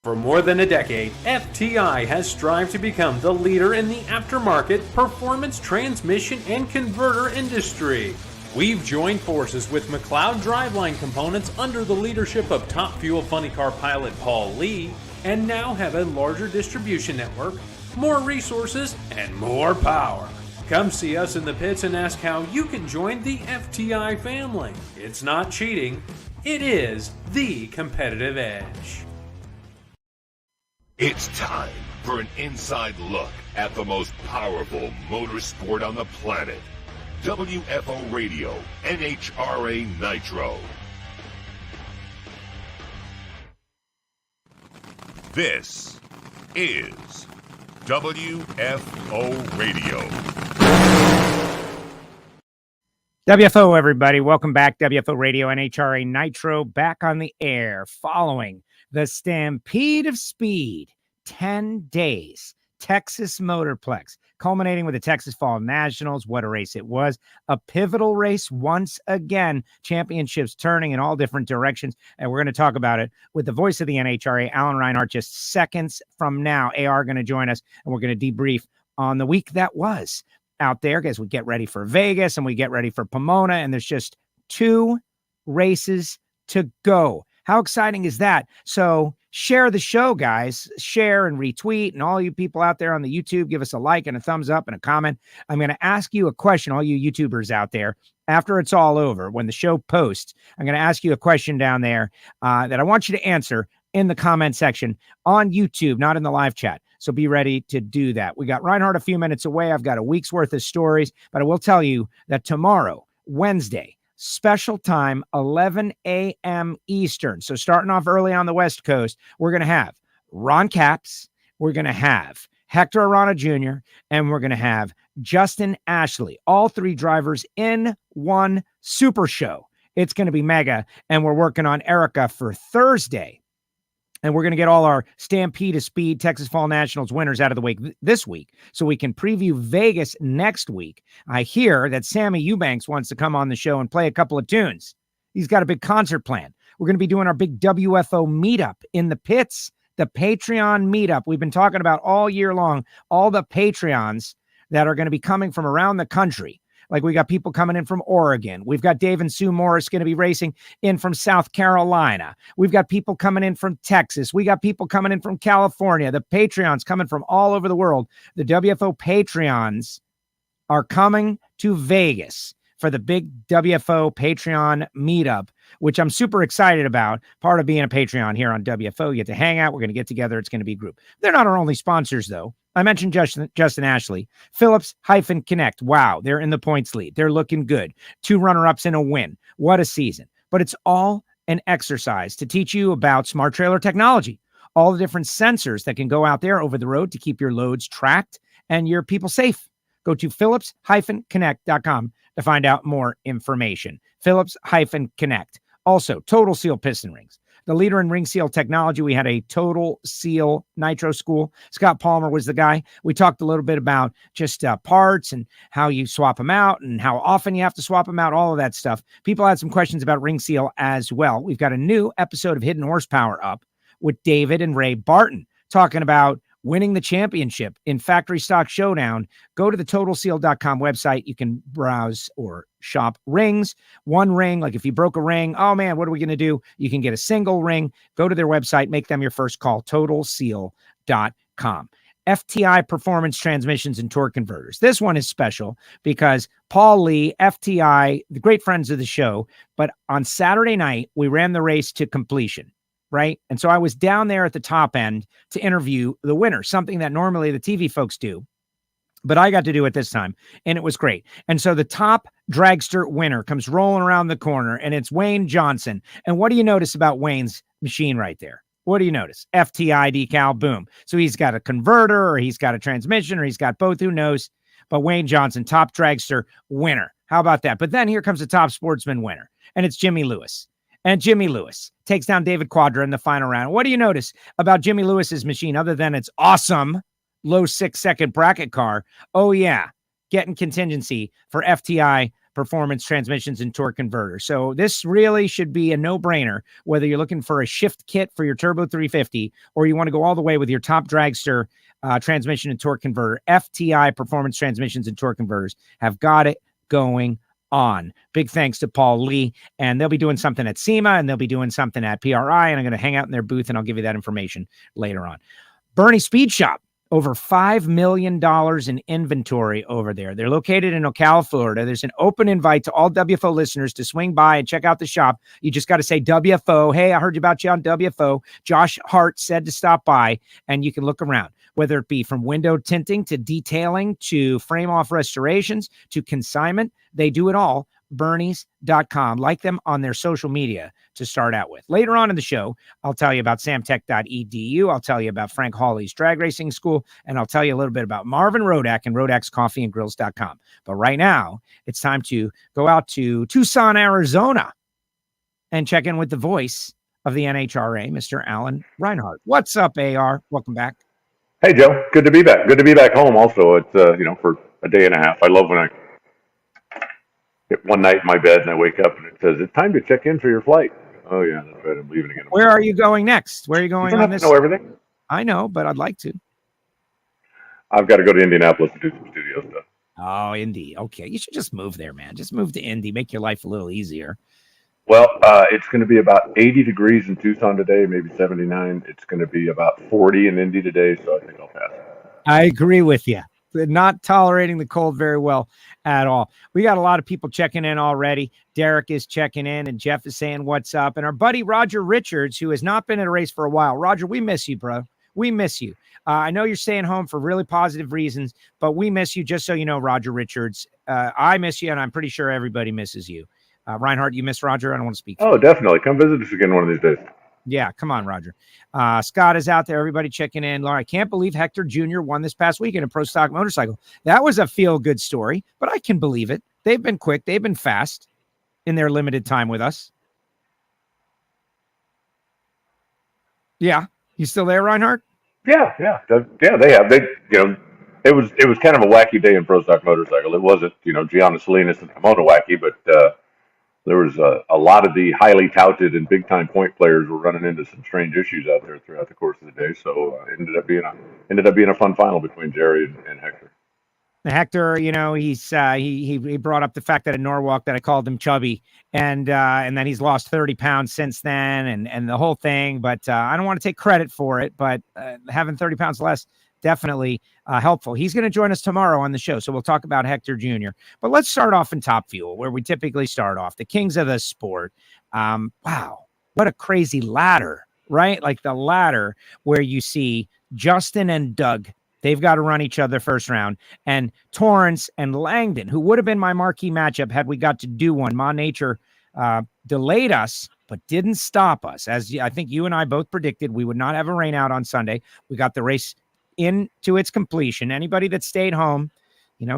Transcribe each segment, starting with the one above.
For more than a decade, FTI has strived to become the leader in the aftermarket performance transmission and converter industry. We've joined forces with McLeod Driveline Components under the leadership of Top Fuel Funny Car pilot Paul Lee, and now have a larger distribution network, more resources, and more power. Come see us in the pits and ask how you can join the FTI family. It's not cheating, it is the competitive edge. It's time for an inside look at the most powerful motorsport on the planet. WFO Radio, NHRA Nitro. This is WFO Radio. WFO, everybody. Welcome back. WFO Radio, NHRA Nitro, back on the air following the Stampede of Speed. 10 days. Texas Motorplex, culminating with the Texas Fall Nationals. What a race it was. A pivotal race once again. Championships turning in all different directions. And we're going to talk about it with the voice of the NHRA, Alan Reinhart, just seconds from now. AR going to join us, and we're going to debrief on the week that was out there as we get ready for Vegas and we get ready for Pomona. And there's just 2 races to go. How exciting is that? So share the show, guys. Share and retweet. And all you people out there on the YouTube, give us a like and a thumbs up and a comment. I'm going to ask you a question, all you YouTubers out there, after it's all over, when the show posts. I'm going to ask you a question down there that I want you to answer in the comment section on YouTube, not in the live chat. So be ready to do that. We got Reinhart a few minutes away. I've got a week's worth of stories, but I will tell you that tomorrow, Wednesday, special time, 11 a.m. Eastern. So starting off early on the West Coast, we're going to have Ron Capps, we're going to have Hector Arana Jr., and we're going to have Justin Ashley, all 3 drivers in one super show. It's going to be mega, and we're working on Erica for Thursday. And we're going to get all our Stampede of Speed Texas Fall Nationals winners out of the way this week so we can preview Vegas next week. I hear that Sammy Eubanks wants to come on the show and play a couple of tunes. He's got a big concert plan. We're going to be doing our big WFO meetup in the pits, the Patreon meetup. We've been talking about all year long, all the Patreons that are going to be coming from around the country. Like we got people coming in from Oregon. We've got Dave and Sue Morris going to be racing in from South Carolina. We've got people coming in from Texas. We got people coming in from California. The Patreons coming from all over the world. The WFO Patreons are coming to Vegas for the big WFO Patreon meetup, which I'm super excited about. Part of being a Patreon here on WFO, you get to hang out. We're going to get together. It's going to be a group. They're not our only sponsors, though. I mentioned Justin Ashley. Phillips-Connect. Wow, they're in the points lead. They're looking good. 2 runner-ups and a win. What a season. But it's all an exercise to teach you about smart trailer technology, all the different sensors that can go out there over the road to keep your loads tracked and your people safe. Go to Phillips-Connect.com to find out more information. Phillips-Connect. Also, Total Seal piston rings. The leader in ring seal technology. We had a Total Seal Nitro school. Scott Palmer was the guy. We talked a little bit about just parts and how you swap them out and how often you have to swap them out, all of that stuff. People had some questions about ring seal as well. We've got a new episode of Hidden Horsepower up with David and Ray Barton talking about winning the championship in Factory Stock Showdown. Go to the TotalSeal.com website. You can browse or shop rings. One ring, like if you broke a ring, oh man, what are we going to do? You can get a single ring. Go to their website. Make them your first call. TotalSeal.com. FTI Performance Transmissions and Torque Converters. This one is special because Paul Lee, FTI, the great friends of the show, but on Saturday night, we ran the race to completion. Right. And so I was down there at the top end to interview the winner, something that normally the TV folks do, but I got to do it this time and it was great. And so the top dragster winner comes rolling around the corner and it's Wayne Johnson. And what do you notice about Wayne's machine right there? What do you notice? FTI decal, boom. So he's got a converter or he's got a transmission or he's got both, who knows? But Wayne Johnson, top dragster winner. How about that? But then here comes the top sportsman winner and it's Jimmy Lewis. And Jimmy Lewis takes down David Quadra in the final round. What do you notice about Jimmy Lewis's machine other than it's awesome low 6-second bracket car? Oh, yeah, getting contingency for FTI Performance Transmissions and Torque Converters. So this really should be a no-brainer, whether you're looking for a shift kit for your Turbo 350 or you want to go all the way with your top dragster transmission and torque converter. FTI Performance Transmissions and Torque Converters have got it going on. Big thanks to Paul Lee, and they'll be doing something at SEMA, and they'll be doing something at PRI, and I'm going to hang out in their booth, and I'll give you that information later on. Bernie Speed Shop, over $5 million in inventory over there. They're located in Ocala, Florida. There's an open invite to all WFO listeners to swing by and check out the shop. You just got to say WFO. Hey, I heard about you on WFO. Josh Hart said to stop by, and you can look around, whether it be from window tinting to detailing to frame off restorations to consignment. They do it all. Bernies.com. Like them on their social media to start out with. Later on in the show, I'll tell you about samtech.edu. I'll tell you about Frank Hawley's Drag Racing School, and I'll tell you a little bit about Marvin Rodak and Rodak'sCoffeeandGrills.com. But right now, it's time to go out to Tucson, Arizona, and check in with the voice of the NHRA, Mr. Alan Reinhart. What's up, AR? Welcome back. Hey, Joe. Good to be back. Good to be back home also. It's, for a day and a half. I love when I get one night in my bed and I wake up and it says, it's time to check in for your flight. Oh, yeah, that's right. I'm leaving again. Where are you going next? Where are you going on this? I don't have to know everything. I know, but I'd like to. I've got to go to Indianapolis to do some studio stuff. Oh, Indy. Okay. You should just move there, man. Just move to Indy. Make your life a little easier. Well, it's going to be about 80 degrees in Tucson today, maybe 79. It's going to be about 40 in Indy today, so I think I'll pass. I agree with you. Not tolerating the cold very well at all. We got a lot of people checking in already. Derek is checking in, and Jeff is saying what's up. And our buddy Roger Richards, who has not been at a race for a while. Roger, we miss you, bro. We miss you. I know you're staying home for really positive reasons, but we miss you, just so you know, Roger Richards. I miss you, and I'm pretty sure everybody misses you. Reinhart, you miss Roger? I don't want to speak. Oh, definitely. Come visit us again one of these days. Yeah, come on, Roger. Scott is out there. Everybody checking in. Laura, I can't believe Hector Jr. won this past weekend in Pro Stock Motorcycle. That was a feel-good story, but I can believe it. They've been quick. They've been fast in their limited time with us. Yeah. You still there, Reinhart? Yeah, they have. It was kind of a wacky day in Pro Stock Motorcycle. It wasn't, Gianna Salinas and Pomona wacky, but there was a lot of the highly touted and big-time point players were running into some strange issues out there throughout the course of the day. So it ended up being a fun final between Jerry and Hector. Hector, he brought up the fact that in Norwalk that I called him chubby, and then he's lost 30 pounds since then, and the whole thing. But I don't want to take credit for it, but having 30 pounds less definitely helpful. He's going to join us tomorrow on the show, so we'll talk about Hector Jr. But let's start off in Top Fuel, where we typically start off. The kings of the sport. Wow, what a crazy ladder, right? Like the ladder where you see Justin and Doug. They've got to run each other first round. And Torrence and Langdon, who would have been my marquee matchup had we got to do one. Ma Nature delayed us, but didn't stop us. As I think you and I both predicted, we would not have a rain out on Sunday. We got the race into its completion. Anybody that stayed home,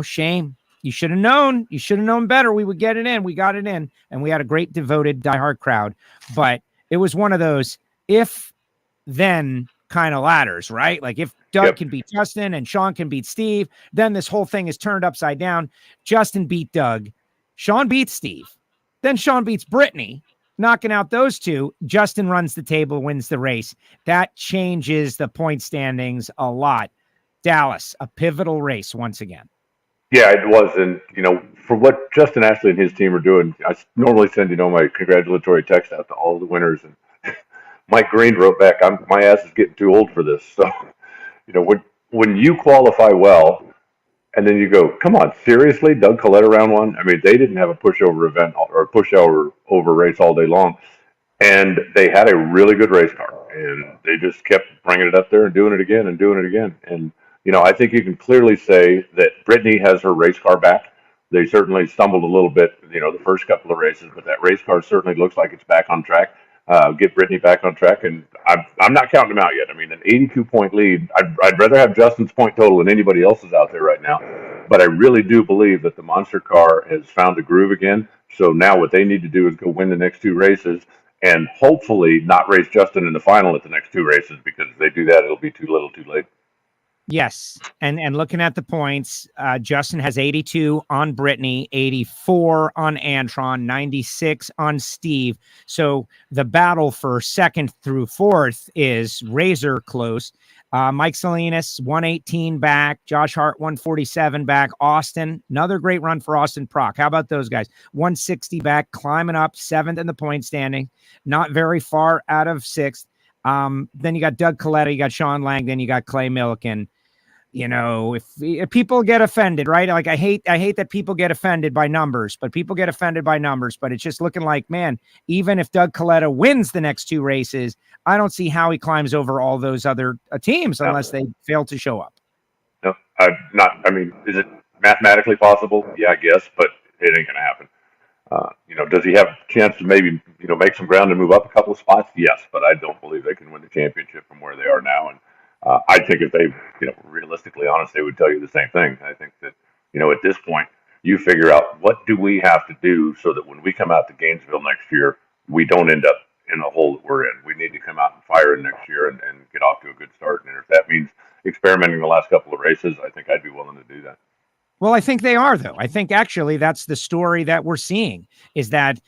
shame. You should have known. You should have known better. We would get it in. We got it in. And we had a great devoted diehard crowd. But it was one of those if-then kind of ladders, right? Like if Doug can beat Justin and Sean can beat Steve, then this whole thing is turned upside down. Justin beat Doug. Sean beats Steve. Then Sean beats Brittany, knocking out those two. Justin runs the table, wins the race. That changes the point standings a lot. Dallas, a pivotal race once again. Yeah, it was. And, for what Justin Ashley and his team are doing, I normally send, my congratulatory text out to all the winners. And Mike Green wrote back, my ass is getting too old for this. So, when you qualify well, and then you go, come on, seriously, Doug Collette around one? I mean, they didn't have a pushover event or a pushover race all day long. And they had a really good race car. And they just kept bringing it up there and doing it again and doing it again. And, I think you can clearly say that Brittany has her race car back. They certainly stumbled a little bit, the first couple of races, but that race car certainly looks like it's back on track. Get Brittany back on track, and I'm not counting them out yet. I mean, an 82-point lead. I'd rather have Justin's point total than anybody else's out there right now. But I really do believe that the monster car has found a groove again. So now what they need to do is go win the next two races and hopefully not race Justin in the final at the next two races, because if they do that, it'll be too little too late. Yes, and looking at the points, Justin has 82 on Brittany, 84 on Antron, 96 on Steve. So the battle for second through fourth is razor close. Mike Salinas, 118 back. Josh Hart, 147 back. Austin, another great run for Austin Prock. How about those guys? 160 back, climbing up, seventh in the point standing. Not very far out of sixth. Then you got Doug Coletta, you got Sean Langdon, you got Clay Milliken. You know, if people get offended, right? Like I hate that people get offended by numbers, but people get offended by numbers. But it's just looking like, man, even if Doug Coletta wins the next two races, I don't see how he climbs over all those other teams unless they fail to show up. No, I mean, is it mathematically possible? Yeah, I guess, but it ain't going to happen. Does he have a chance to maybe, make some ground and move up a couple of spots? Yes, but I don't believe they can win the championship from where they are now. And I think if they, realistically honest, they would tell you the same thing. I think that, at this point, you figure out what do we have to do so that when we come out to Gainesville next year, we don't end up in the hole that we're in. We need to come out and fire in next year and get off to a good start. And if that means experimenting the last couple of races, I think I'd be willing to do that. Well, I think they are, though. I think actually that's the story that we're seeing is that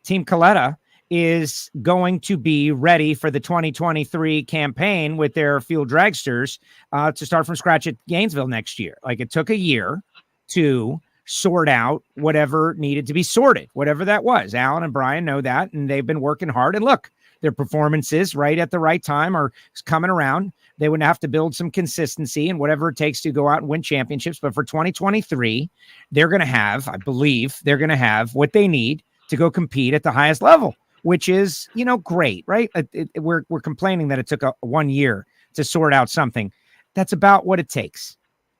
Team Coletta is going to be ready for the 2023 campaign with their field dragsters to start from scratch at Gainesville next year. Like it took a year to sort out whatever needed to be sorted, whatever that was. Alan and Brian know that, and they've been working hard. And look, their performances right at the right time are coming around. They would have to build some consistency and whatever it takes to go out and win championships. But for 2023, they're going to have, I believe, they're going to have what they need to go compete at the highest level, which is, great, right? We're complaining that it took 1 year to sort out something. That's about what it takes,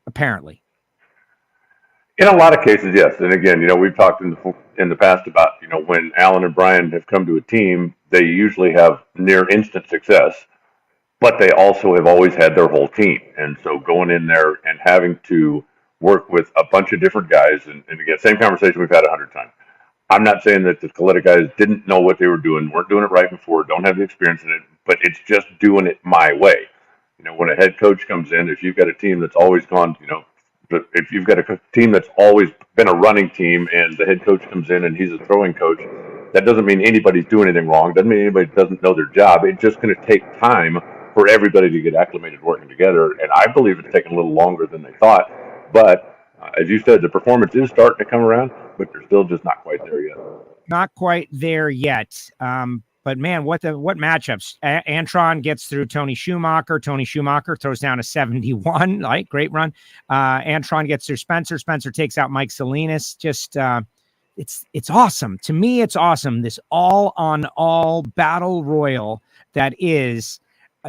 apparently. In a lot of cases, yes. And again, we've talked in the past about, when Alan and Brian have come to a team, they usually have near instant success, but they also have always had their whole team. And so going in there and having to work with a bunch of different guys, and again, same conversation we've had 100 times. I'm not saying that the Coletta guys didn't know what they were doing, weren't doing it right before, don't have the experience in it, but it's just doing it my way. When a head coach comes in, if you've got a team that's always gone, if you've got a team that's always been a running team and the head coach comes in and he's a throwing coach, that doesn't mean anybody's doing anything wrong. Doesn't mean anybody doesn't know their job. It's just going to take time for everybody to get acclimated working together. And I believe it's taken a little longer than they thought. But as you said, the performance is starting to come around, but they're still just not quite there yet. Not quite there yet. But man, what matchups? Antron gets through Tony Schumacher. Tony Schumacher throws down a 71. Like great run. Antron gets through Spencer. Spencer takes out Mike Salinas. Just it's awesome. To me, it's awesome. This all battle royal that is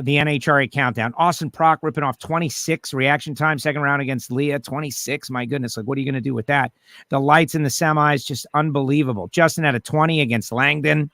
the NHRA countdown. Austin Prock ripping off 26 reaction time, second round against Leah, 26. My goodness, like what are you going to do with that? The lights in the semis, just unbelievable. Justin had a 20 against Langdon.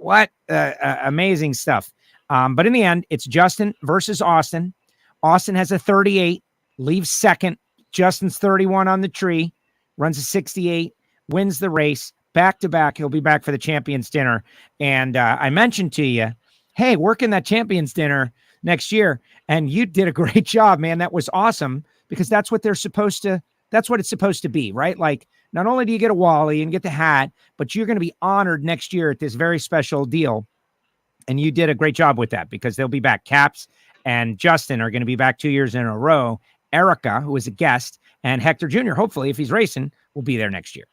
What amazing stuff. But in the end, it's Justin versus Austin. Austin has a 38, leaves second. Justin's 31 on the tree, runs a 68, wins the race back to back. He'll be back for the champions dinner. And I mentioned to you, hey, working that champions dinner next year. And you did a great job, man. That was awesome because that's what it's supposed to be, right? Like, not only do you get a Wally and get the hat, but you're going to be honored next year at this very special deal. And you did a great job with that because they'll be back. Caps and Justin are going to be back 2 years in a row. Erica, who is a guest, and Hector Jr., hopefully, if he's racing, will be there next year.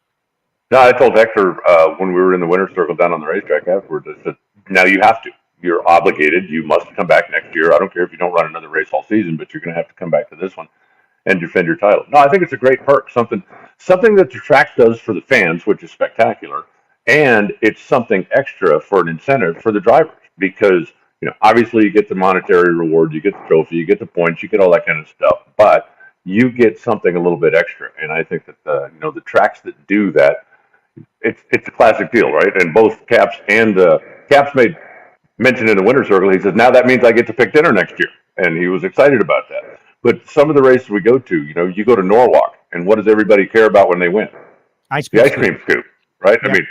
No, I told Hector when we were in the winner's circle down on the racetrack afterwards, I said, now you have to. You're obligated. You must come back next year. I don't care if you don't run another race all season, but you're going to have to come back to this one and defend your title. No, I think it's a great perk, something that the track does for the fans, which is spectacular, and it's something extra for an incentive for the drivers because, obviously you get the monetary reward, you get the trophy, you get the points, you get all that kind of stuff, but you get something a little bit extra, and I think that the tracks that do that, it's a classic deal, right? And both Caps and Caps made mention in the winner's circle, he says, now that means I get to pick dinner next year, and he was excited about that. But some of the races we go to, you go to Norwalk, and what does everybody care about when they win? The ice cream scoop, right? Yeah. I mean,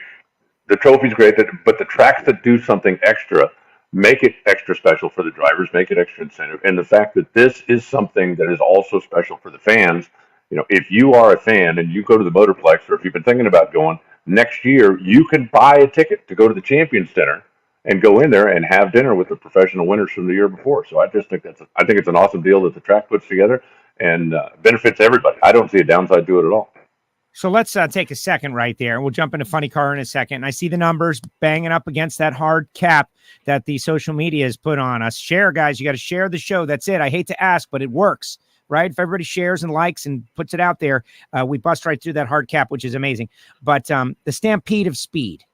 the trophy's great, but the tracks that do something extra make it extra special for the drivers, make it extra incentive. And the fact that this is something that is also special for the fans, if you are a fan and you go to the Motorplex, or if you've been thinking about going next year, you can buy a ticket to go to the Champions Dinner and go in there and have dinner with the professional winners from the year before. So I just think I think it's an awesome deal that the track puts together and benefits everybody. I don't see a downside to it at all. So let's take a second right there. We'll jump into Funny Car in a second. I see the numbers banging up against that hard cap that the social media has put on us. Share, guys. You got to share the show. That's it. I hate to ask, but it works, right? If everybody shares and likes and puts it out there, we bust right through that hard cap, which is amazing. But the Stampede of Speed,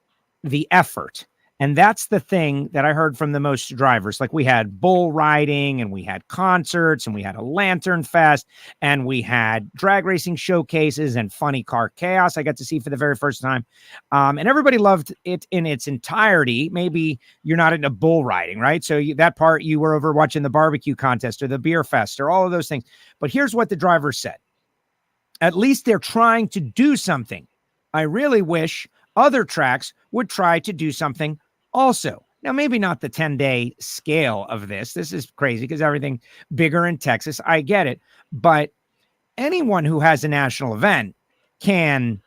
the effort, and that's the thing that I heard from the most drivers. Like, we had bull riding, and we had concerts, and we had a lantern fest, and we had drag racing showcases and funny car chaos I got to see for the very first time. And everybody loved it in its entirety. Maybe you're not into bull riding, right? So that part, you were over watching the barbecue contest or the beer fest or all of those things. But here's what the drivers said. At least they're trying to do something. I really wish other tracks would try to do something also. Now, maybe not the 10-day scale of this. This is crazy because everything bigger in Texas. I get it. But anyone who has a national event can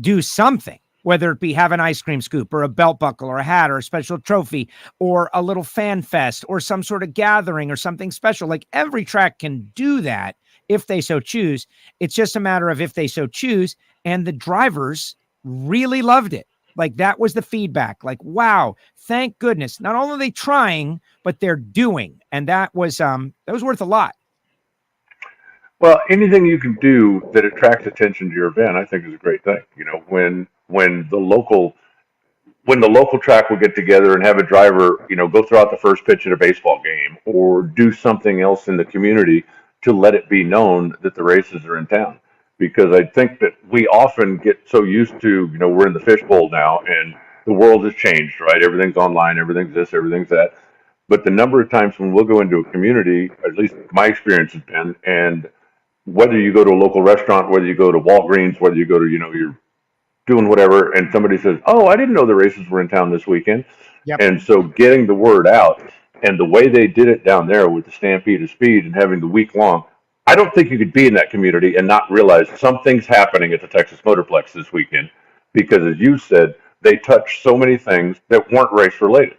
do something, whether it be have an ice cream scoop or a belt buckle or a hat or a special trophy or a little fan fest or some sort of gathering or something special. Like, every track can do that if they so choose. It's just a matter of if they so choose. And the drivers really loved it. Like, that was the feedback. Like, wow, thank goodness. Not only are they trying, but they're doing. And that was worth a lot. Well, anything you can do that attracts attention to your event, I think, is a great thing. When the local track will get together and have a driver, go throw out the first pitch at a baseball game or do something else in the community to let it be known that the races are in town. Because I think that we often get so used to, we're in the fishbowl now and the world has changed, right? Everything's online, everything's this, everything's that. But the number of times when we'll go into a community, at least my experience has been, and whether you go to a local restaurant, whether you go to Walgreens, whether you go to, you're doing whatever, and somebody says, oh, I didn't know the races were in town this weekend. Yep. And so getting the word out, and the way they did it down there with the Stampede of Speed and having the week long, I don't think you could be in that community and not realize something's happening at the Texas Motorplex this weekend, because, as you said, they touch so many things that weren't race related.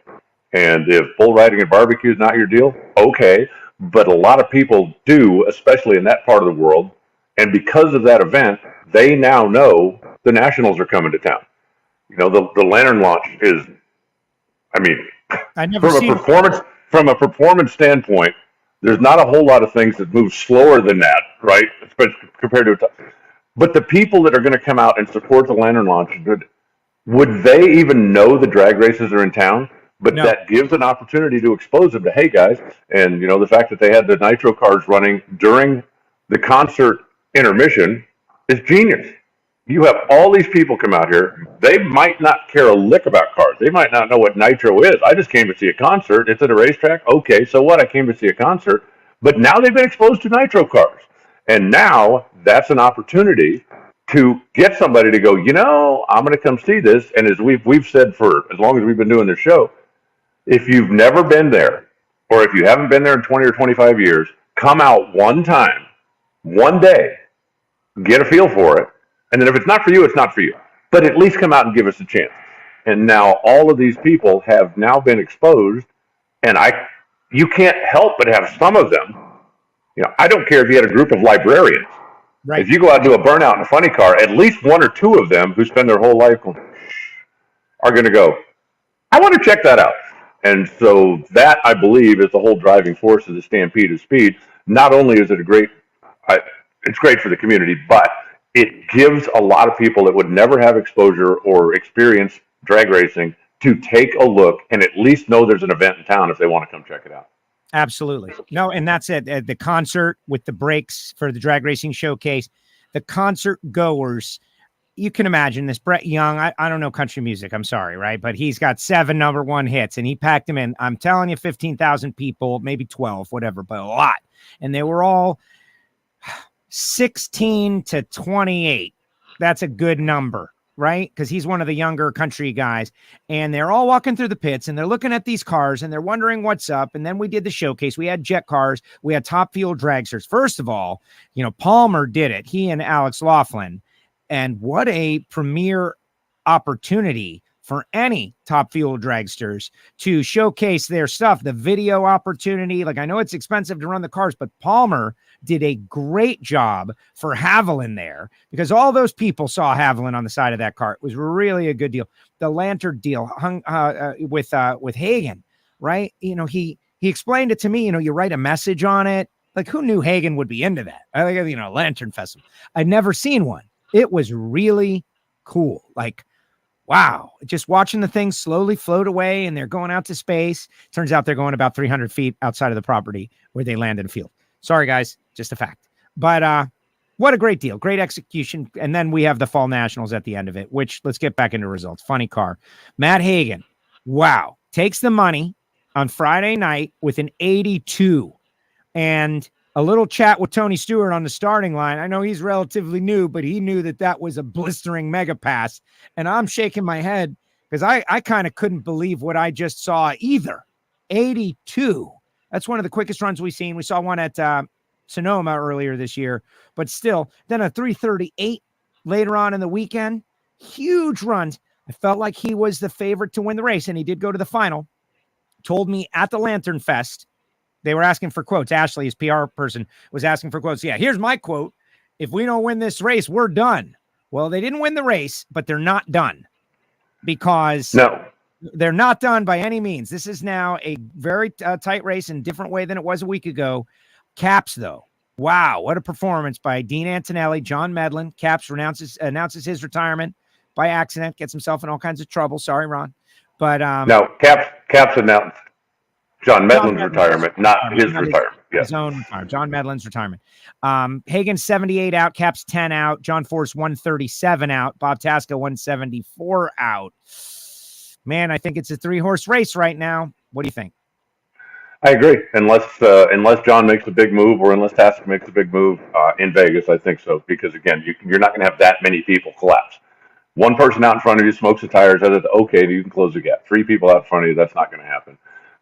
And if bull riding and barbecue is not your deal, okay, but a lot of people do, especially in that part of the world. And because of that event, they now know the Nationals are coming to town. The lantern launch is, from a performance standpoint, there's not a whole lot of things that move slower than that, right? Especially compared to but the people that are going to come out and support the lantern launch, would they even know the drag races are in town? But no. That gives an opportunity to expose them to, hey, guys. And, the fact that they had the nitro cars running during the concert intermission is genius. You have all these people come out here. They might not care a lick about cars. They might not know what nitro is. I just came to see a concert. It's at a racetrack. Okay, so what? I came to see a concert. But now they've been exposed to nitro cars. And now that's an opportunity to get somebody to go, I'm going to come see this. And as we've said for as long as we've been doing this show, if you've never been there, or if you haven't been there in 20 or 25 years, come out one time, one day, get a feel for it. And then if it's not for you, it's not for you. But at least come out and give us a chance. And now all of these people have now been exposed, and you can't help but have some of them. I don't care if you had a group of librarians. Right. If you go out and do a burnout in a funny car, at least one or two of them who spend their whole life are going to go, I want to check that out. And so that, I believe, is the whole driving force of the Stampede of Speed. Not only is it it's great for the community, but it gives a lot of people that would never have exposure or experience drag racing to take a look and at least know there's an event in town if they want to come check it out. Absolutely. No, and that's it. The concert with the breaks for the drag racing showcase, the concert goers, you can imagine this. Brett Young, I don't know country music, I'm sorry, right? But he's got 7 number 1 hits and he packed them in. I'm telling you, 15,000 people, maybe 12, whatever, but a lot. And they were all 16 to 28. That's a good number, right? Because he's one of the younger country guys. And they're all walking through the pits and they're looking at these cars and they're wondering what's up. And then we did the showcase. We had jet cars. We had top fuel dragsters. First of all, Palmer did it. He and Alex Laughlin. And what a premier opportunity for any top fuel dragsters to showcase their stuff, the video opportunity. Like, I know it's expensive to run the cars, but Palmer did a great job for Haviland there, because all those people saw Haviland on the side of that car. It was really a good deal. The lantern deal hung with Hagen, right? He explained it to me. You write a message on it. Like, who knew Hagen would be into that? I think, lantern festival. I'd never seen one. It was really cool. Like, wow, just watching the things slowly float away and they're going out to space. Turns out they're going about 300 feet outside of the property where they land in a field. Sorry, guys, just a fact. But what a great deal. Great execution. And then we have the Fall Nationals at the end of it, which, let's get back into results. Funny car. Matt Hagen, wow, takes the money on Friday night with an 82. And a little chat with Tony Stewart on the starting line. I know he's relatively new, but he knew that was a blistering mega pass. And I'm shaking my head because I kind of couldn't believe what I just saw either. 82. That's one of the quickest runs we've seen. We saw one at Sonoma earlier this year, but still. Then a 338 later on in the weekend. Huge runs. I felt like he was the favorite to win the race, and he did go to the final. Told me at the Lantern Fest, they were asking for quotes. Ashley, his PR person, was asking for quotes. Yeah, here's my quote. If we don't win this race, we're done. Well, they didn't win the race, but they're not done, because they're not done by any means. This is now a very tight race in a different way than it was a week ago. Caps, though. Wow, what a performance by Dean Antonelli. John Medlin. Caps announces his retirement by accident, gets himself in all kinds of trouble. Sorry, Ron. But no, Caps announced John Medlin's retirement, not his retirement. His own retirement. John Medlin's retirement. Hagen 78 out, Caps 10 out, John Force 137 out, Bob Tasca 174 out. Man, I think it's a 3-horse race right now. What do you think? I agree. Unless John makes a big move, or unless Tasca makes a big move in Vegas, I think so. Because again, you're not going to have that many people collapse. One person out in front of you smokes the tires. Okay, you can close the gap. 3 people out in front of you, that's not going to happen.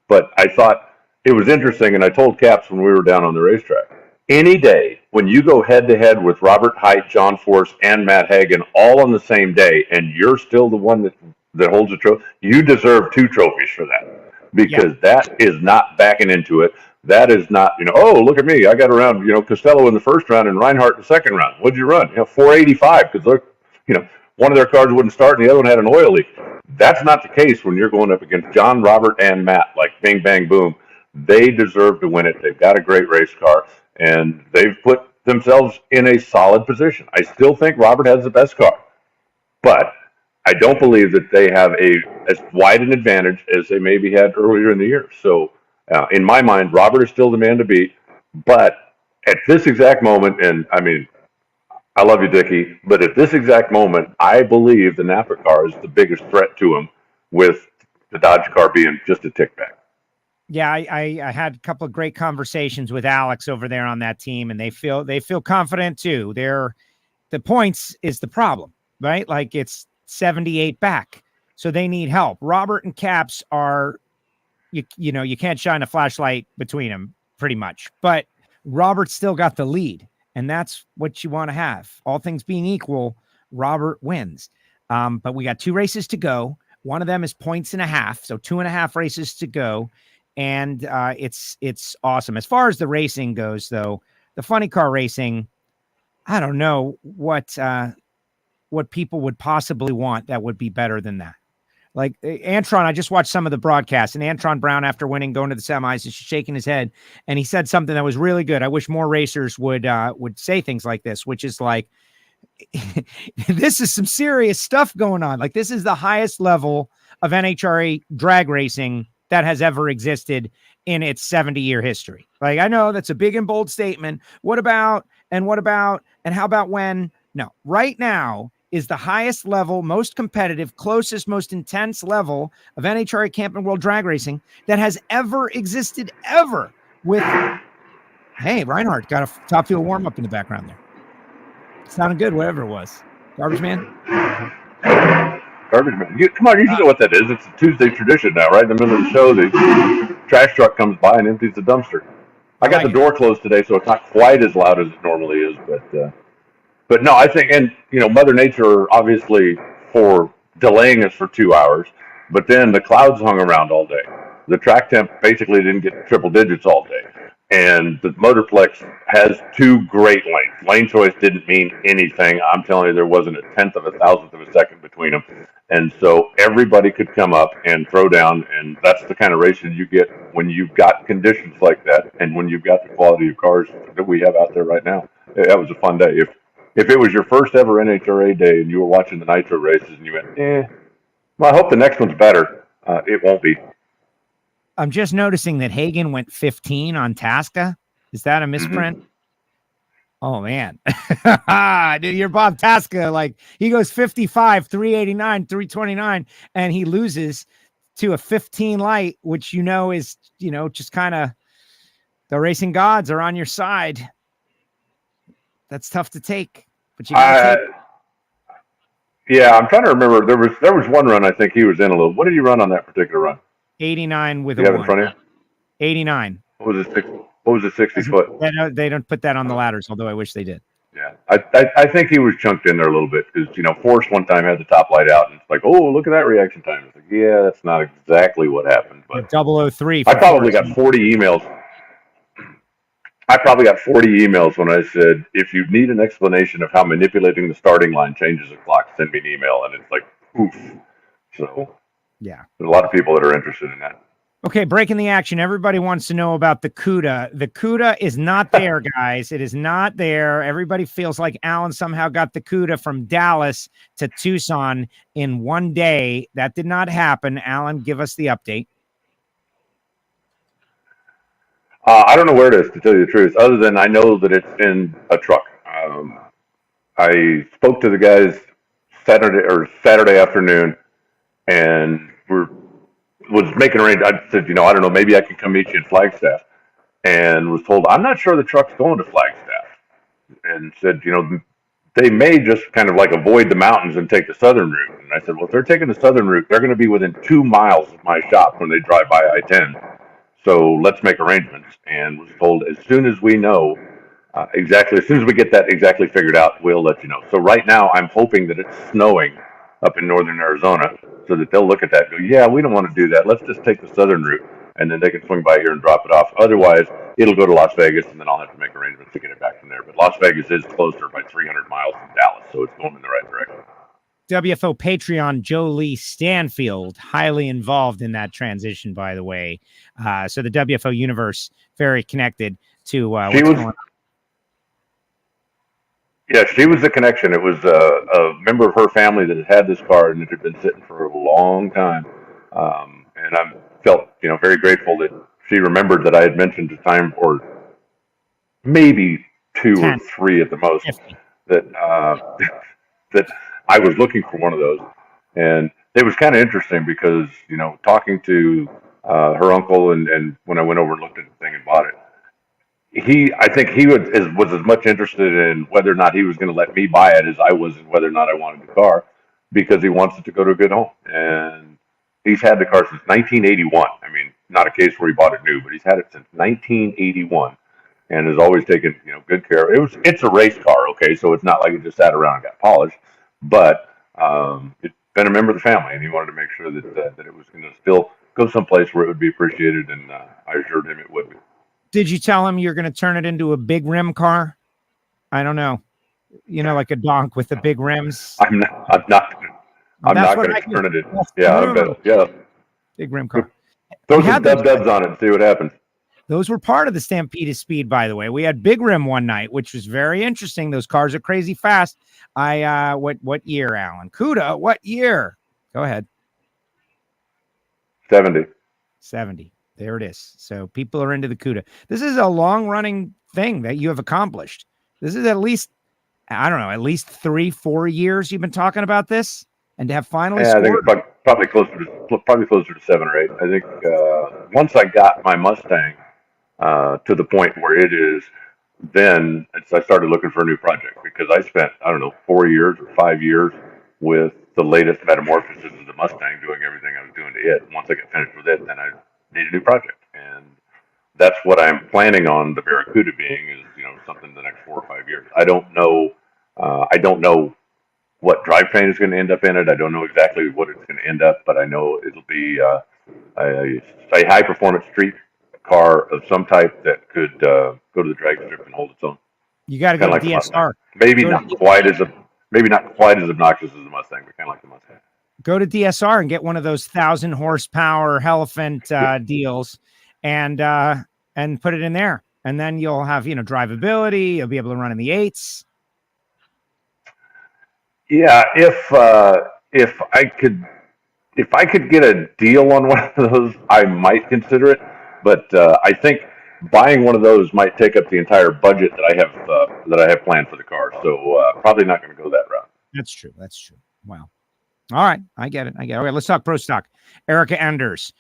But I thought it was interesting, and I told Caps when we were down on the racetrack, any day when you go head-to-head with Robert Height, John Force, and Matt Hagen all on the same day, and you're still the one that holds the trophy, you deserve 2 trophies for that, because that is not backing into it. That is not, oh, look at me. I got around, Castello in the first round and Reinhart in the second round. What'd you run? 485, because look, one of their cars wouldn't start and the other one had an oil leak. That's not the case when you're going up against John, Robert, and Matt, like bing, bang, boom. They deserve to win it. They've got a great race car, and they've put themselves in a solid position. I still think Robert has the best car, but I don't believe that they have as wide an advantage as they maybe had earlier in the year. So in my mind, Robert is still the man to beat, but at this exact moment, and I mean, I love you, Dickie, but at this exact moment, I believe the Napa car is the biggest threat to him, with the Dodge car being just a tick back. Yeah, I had a couple of great conversations with Alex over there on that team, and they feel confident too. The points is the problem, right? Like, it's 78 back, so they need help. Robert and Caps are, you can't shine a flashlight between them pretty much, but Robert's still got the lead. And that's what you want to have. All things being equal, Robert wins. But we got 2 races to go. One of them is 1.5 points, so 2.5 races to go. And it's awesome. As far as the racing goes, though, the funny car racing, I don't know what people would possibly want that would be better than that. Like Antron, I just watched some of the broadcasts, and Antron Brown, after winning, going to the semis, is shaking his head, and he said something that was really good. I wish more racers would say things like this, which is like, this is some serious stuff going on. Like, this is the highest level of NHRA drag racing that has ever existed in its 70-year history. Like, I know that's a big and bold statement. What about, and how about when? No, right now is the highest level, most competitive, closest, most intense level of NHRA Camping World Drag Racing that has ever existed, ever. With, hey, Reinhart got a top fuel warm-up in the background there. Sounded good, whatever it was. Garbage man? Garbage man. Come on, you should know what that is. It's a Tuesday tradition now, right? In the middle of the show, the trash truck comes by and empties the dumpster. I got the door closed today, so it's not quite as loud as it normally is, but no, I think, and Mother Nature obviously for delaying us for 2 hours, but then the clouds hung around all day. The track temp basically didn't get triple digits all day, and the Motorplex has two great lanes. Lane choice didn't mean anything. I'm telling you, there wasn't a tenth of a thousandth of a second between them, and so everybody could come up and throw down, and that's the kind of racing you get when you've got conditions like that, and when you've got the quality of cars that we have out there right now. That was a fun day. If it was your first ever NHRA day and you were watching the Nitro races and you went, well, I hope the next one's better. It won't be. I'm just noticing that Hagan went 15 on Tasca. Is that a misprint? Mm-hmm. Oh, man. Dude, you're Bob Tasca. Like, he goes 55, 389, 329, and he loses to a 15 light, which is, just kind of the racing gods are on your side. That's tough to take. But you gotta take it. Yeah, I'm trying to remember. There was one run I think he was in a little. What did he run on that particular run? 89 with a 1. In front of you? 89. What was it? 60 foot? They don't put that on the ladders, although I wish they did. Yeah, I think he was chunked in there a little bit because Force one time had the top light out and it's like, oh, look at that reaction time. It's like, yeah, that's not exactly what happened. But 003. I probably got 40 emails. I probably got 40 emails when I said, if you need an explanation of how manipulating the starting line changes the clock, send me an email. And it's like, oof. So, yeah, there's a lot of people that are interested in that. Okay, breaking the action. Everybody wants to know about the CUDA. The CUDA is not there, guys. It is not there. Everybody feels like Alan somehow got the CUDA from Dallas to Tucson in one day. That did not happen. Alan, give us the update. I don't know where it is, to tell you the truth, other than I know that it's in a truck. I spoke to the guys Saturday afternoon, and was making arrangements. I said, I don't know, maybe I can come meet you in Flagstaff, and was told I'm not sure the truck's going to Flagstaff, and said, they may just kind of like avoid the mountains and take the southern route. And I said, well, if they're taking the southern route, they're going to be within 2 miles of my shop when they drive by I-10. So let's make arrangements, and was told as soon as we know exactly, as soon as we get that exactly figured out, we'll let you know. So right now I'm hoping that it's snowing up in northern Arizona so that they'll look at that and go, yeah, we don't want to do that. Let's just take the southern route, and then they can swing by here and drop it off. Otherwise, it'll go to Las Vegas, and then I'll have to make arrangements to get it back from there. But Las Vegas is closer by 300 miles from Dallas, so it's going in the right direction. WFO Patreon Joe Lee Stanfield, highly involved in that transition, by the way. So the WFO universe, very connected to what's going on. Yeah, she was the connection. It was a member of her family that had this car, and it had been sitting for a long time. And I felt, very grateful that she remembered that I had mentioned a time, or maybe 2 10. Or 3 at the most, 50. that I was looking for one of those. And it was kind of interesting because, talking to her uncle and when I went over and looked at the thing and bought it, I think he was as much interested in whether or not he was going to let me buy it as I was in whether or not I wanted the car, because he wants it to go to a good home. And he's had the car since 1981. I mean, not a case where he bought it new, but he's had it since 1981 and has always taken, good care. It's a race car, okay, so it's not like it just sat around and got polished, but it's been a member of the family, and he wanted to make sure that it was going to still go someplace where it would be appreciated, and I assured him it would be. Did you tell him you're going to turn it into a big rim car? I don't know. Like a donk with the big rims. I'm not going to turn it in. Yeah. Big rim car. Throw some dubs on it and see what happens. Those were part of the Stampede of Speed, by the way. We had big rim one night, which was very interesting. Those cars are crazy fast. What year, Alan? CUDA, what year? Go ahead. 70. There it is. So people are into the CUDA. This is a long-running thing that you have accomplished. This is at least 3-4 years you've been talking about this, and to have finally scored. I think it's probably closer to 7 or 8. I think once I got my Mustang to the point where it is, then I started looking for a new project, because I spent 4 years or 5 years with the latest metamorphosis of the Mustang, doing everything I was doing to it. Once I get finished with it, then I need a new project, and that's what I'm planning on the Barracuda being, is something in the next 4 or 5 years. I don't know. I don't know what drivetrain is going to end up in it. I don't know exactly what it's going to end up, but I know it'll be a high performance street car of some type that could go to the drag strip and hold its own. You got to go to DSR. Maybe not quite as obnoxious as the Mustang, but kind of like the Mustang. Go to DSR and get one of those 1,000 horsepower Elephant deals, and put it in there, and then you'll have drivability. You'll be able to run in the 8s. Yeah, if I could get a deal on one of those, I might consider it. But I think buying one of those might take up the entire budget that I have planned for the car. So probably not going to go that route. That's true. Wow. All right, I get it. Okay, let's talk pro stock. Erica Enders,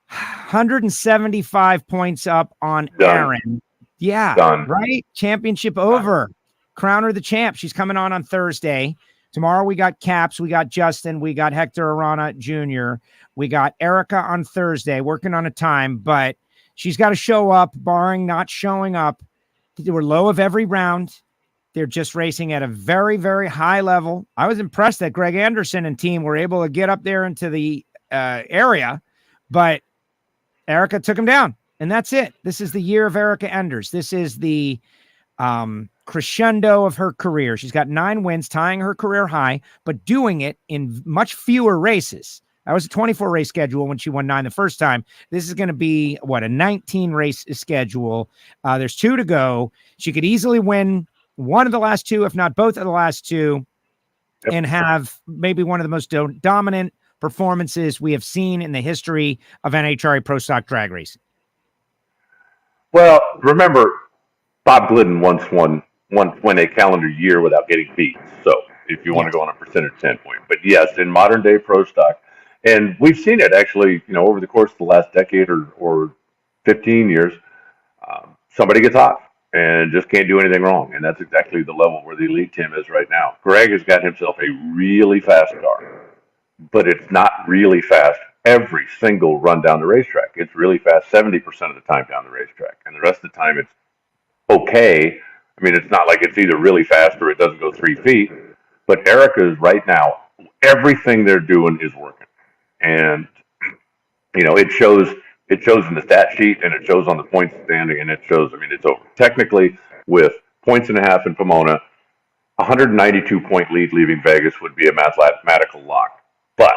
175 points up on Aaron. Yeah, done. Right. Championship over. Crown her the champ. She's coming on Thursday. Tomorrow we got Caps, we got Justin, we got Hector Arana Jr., we got Erica on Thursday, working on a time, but she's got to show up, barring not showing up. They were low of every round. They're just racing at a very, very high level. I was impressed that Greg Anderson and team were able to get up there into the area, but Erica took him down, and that's it. This is the year of Erica Enders. This is the crescendo of her career. She's got 9 wins, tying her career high, but doing it in much fewer races. That was a 24 race schedule when she won 9 the first time. This is going to be a 19 race schedule. There's 2 to go. She could easily win one of the last 2, if not both of the last 2, and have maybe one of the most dominant performances we have seen in the history of NHRA Pro Stock Drag Racing. Well, remember, Bob Glidden once went a calendar year without getting beat. So if you want to go on a percentage standpoint, but yes, in modern day pro stock, and we've seen it actually, over the course of the last decade or 15 years, somebody gets hot and just can't do anything wrong. And that's exactly the level where the elite team is right now. Greg has got himself a really fast car, but it's not really fast every single run down the racetrack. It's really fast 70% of the time down the racetrack, and the rest of the time it's okay. I mean, it's not like it's either really fast or it doesn't go 3 feet, but Erica is right now, everything they're doing is working. And, it shows in the stat sheet, and it shows on the points standing, and it shows, it's over. Technically, with 1.5 points in Pomona, 192 point lead leaving Vegas would be a mathematical lock. But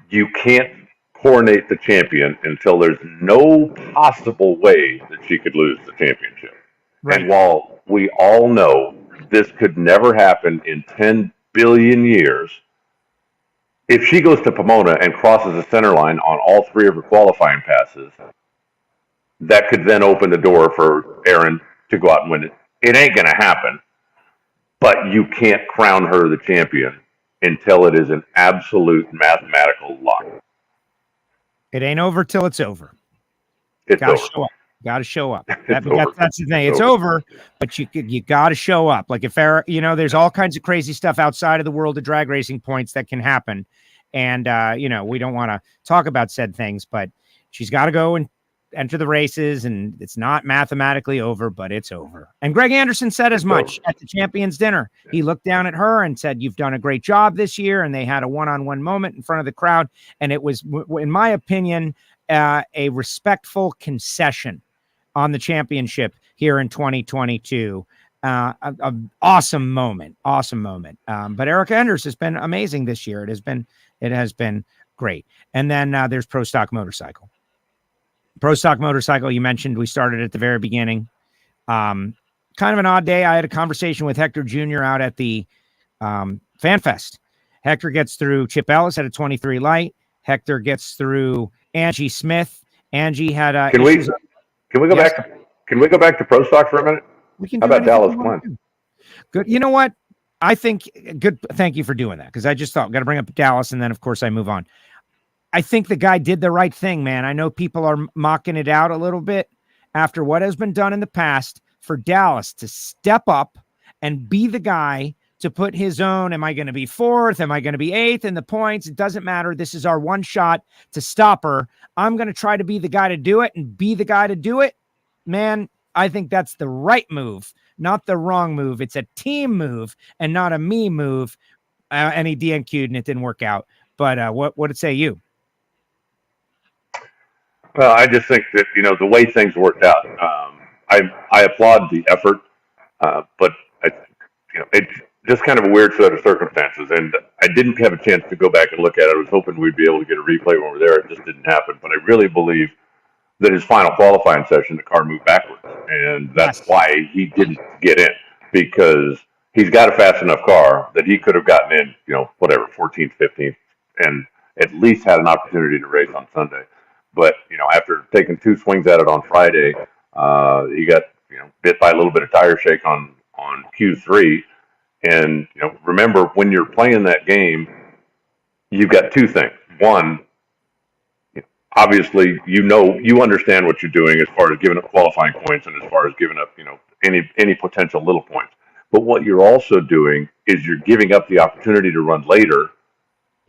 you can't coronate the champion until there's no possible way that she could lose the championship. Right. And while we all know this could never happen in 10 billion years, if she goes to Pomona and crosses the center line on all 3 of her qualifying passes, that could then open the door for Aaron to go out and win it. It ain't going to happen, but you can't crown her the champion until it is an absolute mathematical lock. It ain't over till it's over. It's gotta over. show up. Got to show up. That's the thing. It's over, but you got to show up. Like if there's all kinds of crazy stuff outside of the world of drag racing points that can happen, and we don't want to talk about said things, but she's got to go and enter the races, and it's not mathematically over, but it's over. And Greg Anderson said as much at the champions dinner. He looked down at her and said, "You've done a great job this year," and they had a one-on-one moment in front of the crowd, and it was, in my opinion, a respectful concession on the championship here in 2022. An awesome moment. But Erica Enders has been amazing this year. It has been great. And then there's Pro Stock Motorcycle. Pro Stock Motorcycle, you mentioned we started at the very beginning. Kind of an odd day. I had a conversation with Hector Jr. out at the Fan Fest. Hector gets through Chip Ellis at a 23 light. Hector gets through Angie Smith. Angie had Can we go back to Pro Stock for a minute? How about Dallas Glenn? Good. You know what? I think good. Thank you for doing that, because I just thought got to bring up Dallas, and then of course I move on. I think the guy did the right thing, man. I know people are mocking it out a little bit after what has been done in the past. For Dallas to step up and be the guy to put his own, am I going to be fourth? Am I going to be eighth in the points? It doesn't matter. This is our one shot to stop her. I'm going to try to be the guy to do it and be the guy to do it. Man, I think that's the right move, not the wrong move. It's a team move and not a me move. And he DNQ'd and it didn't work out. But what did it say you? Well, I just think that, the way things worked out, I applaud the effort, but it's just kind of a weird set of circumstances. And I didn't have a chance to go back and look at it. I was hoping we'd be able to get a replay when we were there. It just didn't happen. But I really believe that his final qualifying session, the car moved backwards. And that's why he didn't get in, because he's got a fast enough car that he could have gotten in, 14th, 15th, and at least had an opportunity to race on Sunday. But, after taking 2 swings at it on Friday, he got, bit by a little bit of tire shake on Q3. And, remember, when you're playing that game, you've got 2 things. One, obviously, you understand what you're doing as far as giving up qualifying points and as far as giving up, any potential little points. But what you're also doing is you're giving up the opportunity to run later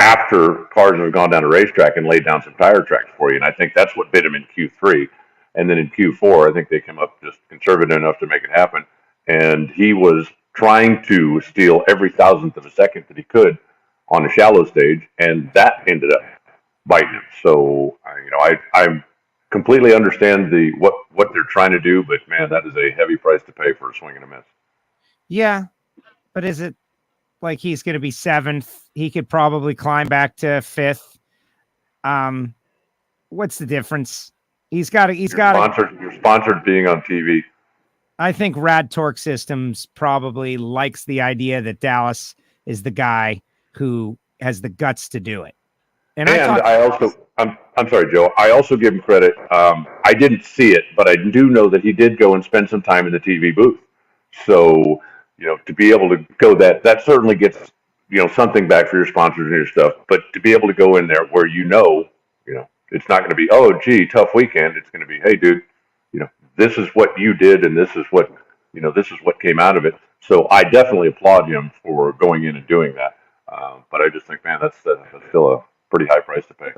after cars have gone down a racetrack and laid down some tire tracks for you. And I think that's what bit him in Q3. And then in Q4, I think they came up just conservative enough to make it happen. And he was trying to steal every thousandth of a second that he could on the shallow stage, and that ended up biting him. So, I completely understand what they're trying to do, but man, that is a heavy price to pay for a swing and a miss. Yeah, but is it like he's going to be 7th? He could probably climb back to 5th. What's the difference? You're sponsored being on TV. I think Rad Torque Systems probably likes the idea that Dallas is the guy who has the guts to do it. I'm sorry, Joe. I also give him credit. I didn't see it, but I do know that he did go and spend some time in the TV booth. So, to be able to go that certainly gets, something back for your sponsors and your stuff. But to be able to go in there where it's not going to be, oh, gee, tough weekend. It's going to be, hey, dude, this is what you did, and this is what came out of it. So I definitely applaud him for going in and doing that. But I just think, man, that's still a pretty high price to pay.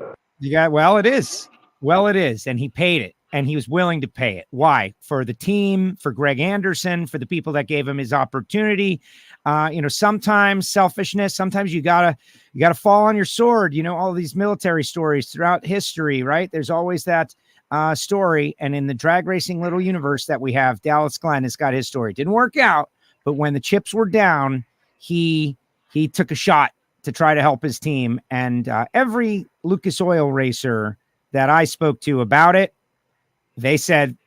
Well, it is. And he paid it, and he was willing to pay it. Why? For the team, for Greg Anderson, for the people that gave him his opportunity. Sometimes selfishness, sometimes you gotta fall on your sword. All these military stories throughout history, right? There's always that story. And in the drag racing little universe that we have, Dallas Glenn has got his story. Didn't work out, but when the chips were down, he took a shot to try to help his team. And every Lucas Oil racer that I spoke to about it, they said,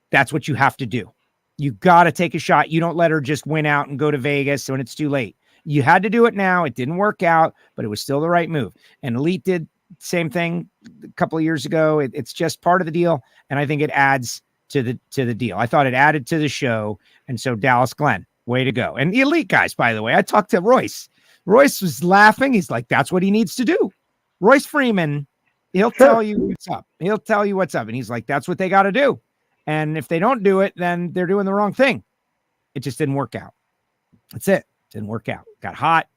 that's what you have to do. You got to take a shot. You don't let her just win out and go to Vegas when it's too late. You had to do it now. It didn't work out, but it was still the right move. And Elite did the same thing a couple of years ago. It's just part of the deal. And I think it adds to the deal. I thought it added to the show. And so Dallas Glenn, way to go. And the Elite guys, by the way, I talked to Royce. Royce was laughing. He's like, that's what he needs to do. Royce Freeman, he'll tell you what's up. He'll tell you what's up. And he's like, that's what they got to do. And if they don't do it, then they're doing the wrong thing. It just didn't work out. That's it. Didn't work out. Got hot.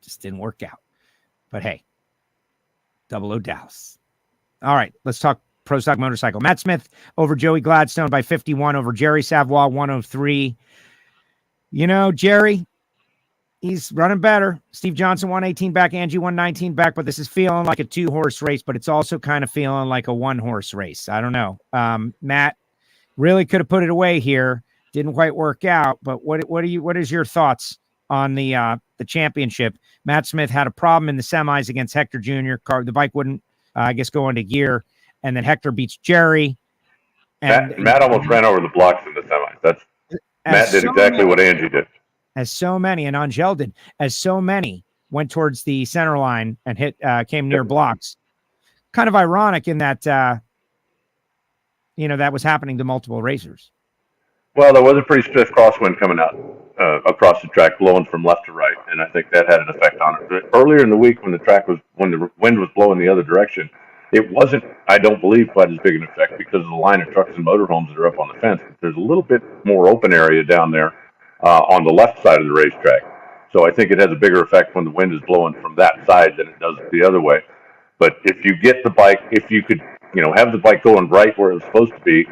Just didn't work out. But hey, 00 Dallas. All right, let's talk Pro Stock Motorcycle. Matt Smith over Joey Gladstone by 51 over Jerry Savoie 103. Jerry, he's running better. Steve Johnson 118 back, Angie 119 back, but this is feeling like a 2-horse race, but it's also kind of feeling like a 1-horse race. I don't know. Matt really could have put it away here. Didn't quite work out, but what is your thoughts on the championship? Matt Smith had a problem in the semis against Hector Jr. The bike wouldn't, go into gear, and then Hector beats Jerry. And Matt almost ran over the blocks in the semis. Matt did exactly what Angie did. As so many, and Angel did, as so many went towards the center line and came near blocks. Kind of ironic in that, that was happening to multiple racers. Well, there was a pretty stiff crosswind coming out across the track, blowing from left to right, and I think that had an effect on it. But earlier in the week, when the wind was blowing the other direction, it wasn't, I don't believe, quite as big an effect because of the line of trucks and motorhomes that are up on the fence. There's a little bit more open area down there on the left side of the racetrack. So I think it has a bigger effect when the wind is blowing from that side than it does the other way. But if you get the bike, if you could, have the bike going right where it was supposed to be,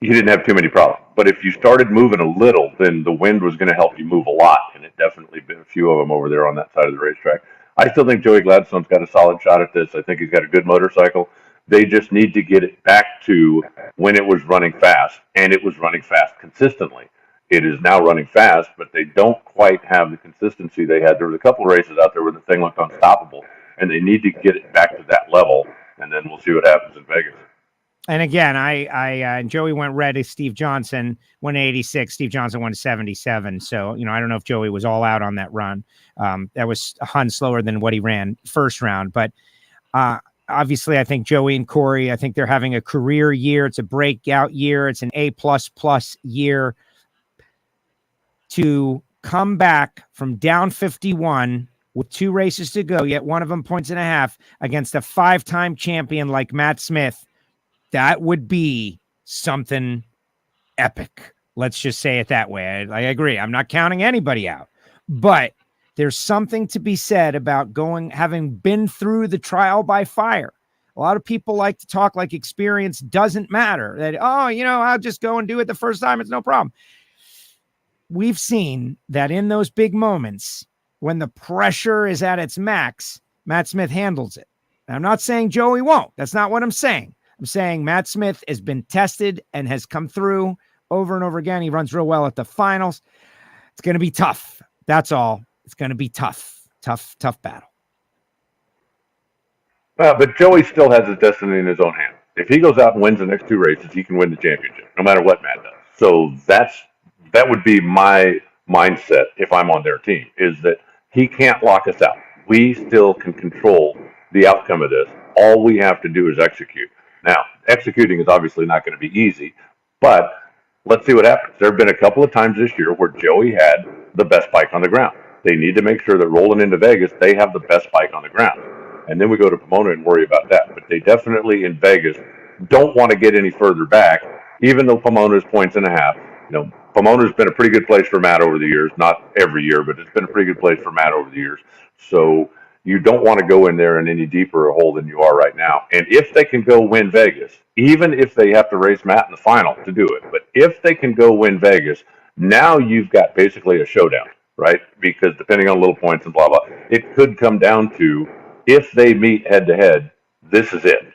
you didn't have too many problems. But if you started moving a little, then the wind was going to help you move a lot, and it definitely been a few of them over there on that side of the racetrack. I still think Joey Gladstone's got a solid shot at this. I think he's got a good motorcycle. They just need to get it back to when it was running fast, and it was running fast consistently. It is now running fast, but they don't quite have the consistency they had. There was a couple of races out there where the thing looked unstoppable, and they need to get it back to that level, and then we'll see what happens in Vegas. And again, and Joey went red as Steve Johnson went 86. Steve Johnson went 77. So, I don't know if Joey was all out on that run. That was a hun slower than what he ran first round. But obviously, I think Joey and Corey, I think they're having a career year. It's a breakout year. It's an A++ year. To come back from down 51 with 2 races to go, yet one of them points and a half against a 5-time champion like Matt Smith, that would be something epic. Let's just say it that way. I agree. I'm not counting anybody out, but there's something to be said about having been through the trial by fire. A lot of people like to talk like experience doesn't matter. That, I'll just go and do it the first time. It's no problem. We've seen that in those big moments when the pressure is at its max, Matt Smith handles it. Now, I'm not saying Joey won't. That's not what I'm saying. I'm saying Matt Smith has been tested and has come through over and over again. He runs real well at the finals. It's going to be tough. That's all. It's going to be tough battle. But Joey still has his destiny in his own hands. If he goes out and wins the next 2 races, he can win the championship, no matter what Matt does. So that would be my mindset if I'm on their team, is that he can't lock us out. We still can control the outcome of this. All we have to do is execute. Now, executing is obviously not going to be easy, but let's see what happens. There have been a couple of times this year where Joey had the best bike on the ground. They need to make sure that rolling into Vegas, they have the best bike on the ground. And then we go to Pomona and worry about that. But they definitely in Vegas don't want to get any further back, even though Pomona's points and a half. Pomona's been a pretty good place for Matt over the years. Not every year, but it's been a pretty good place for Matt over the years. So you don't want to go in there in any deeper a hole than you are right now. And if they can go win Vegas, even if they have to race Matt in the final to do it, but if they can go win Vegas, now you've got basically a showdown, right? Because depending on little points and blah, blah, it could come down to, if they meet head-to-head, this is it.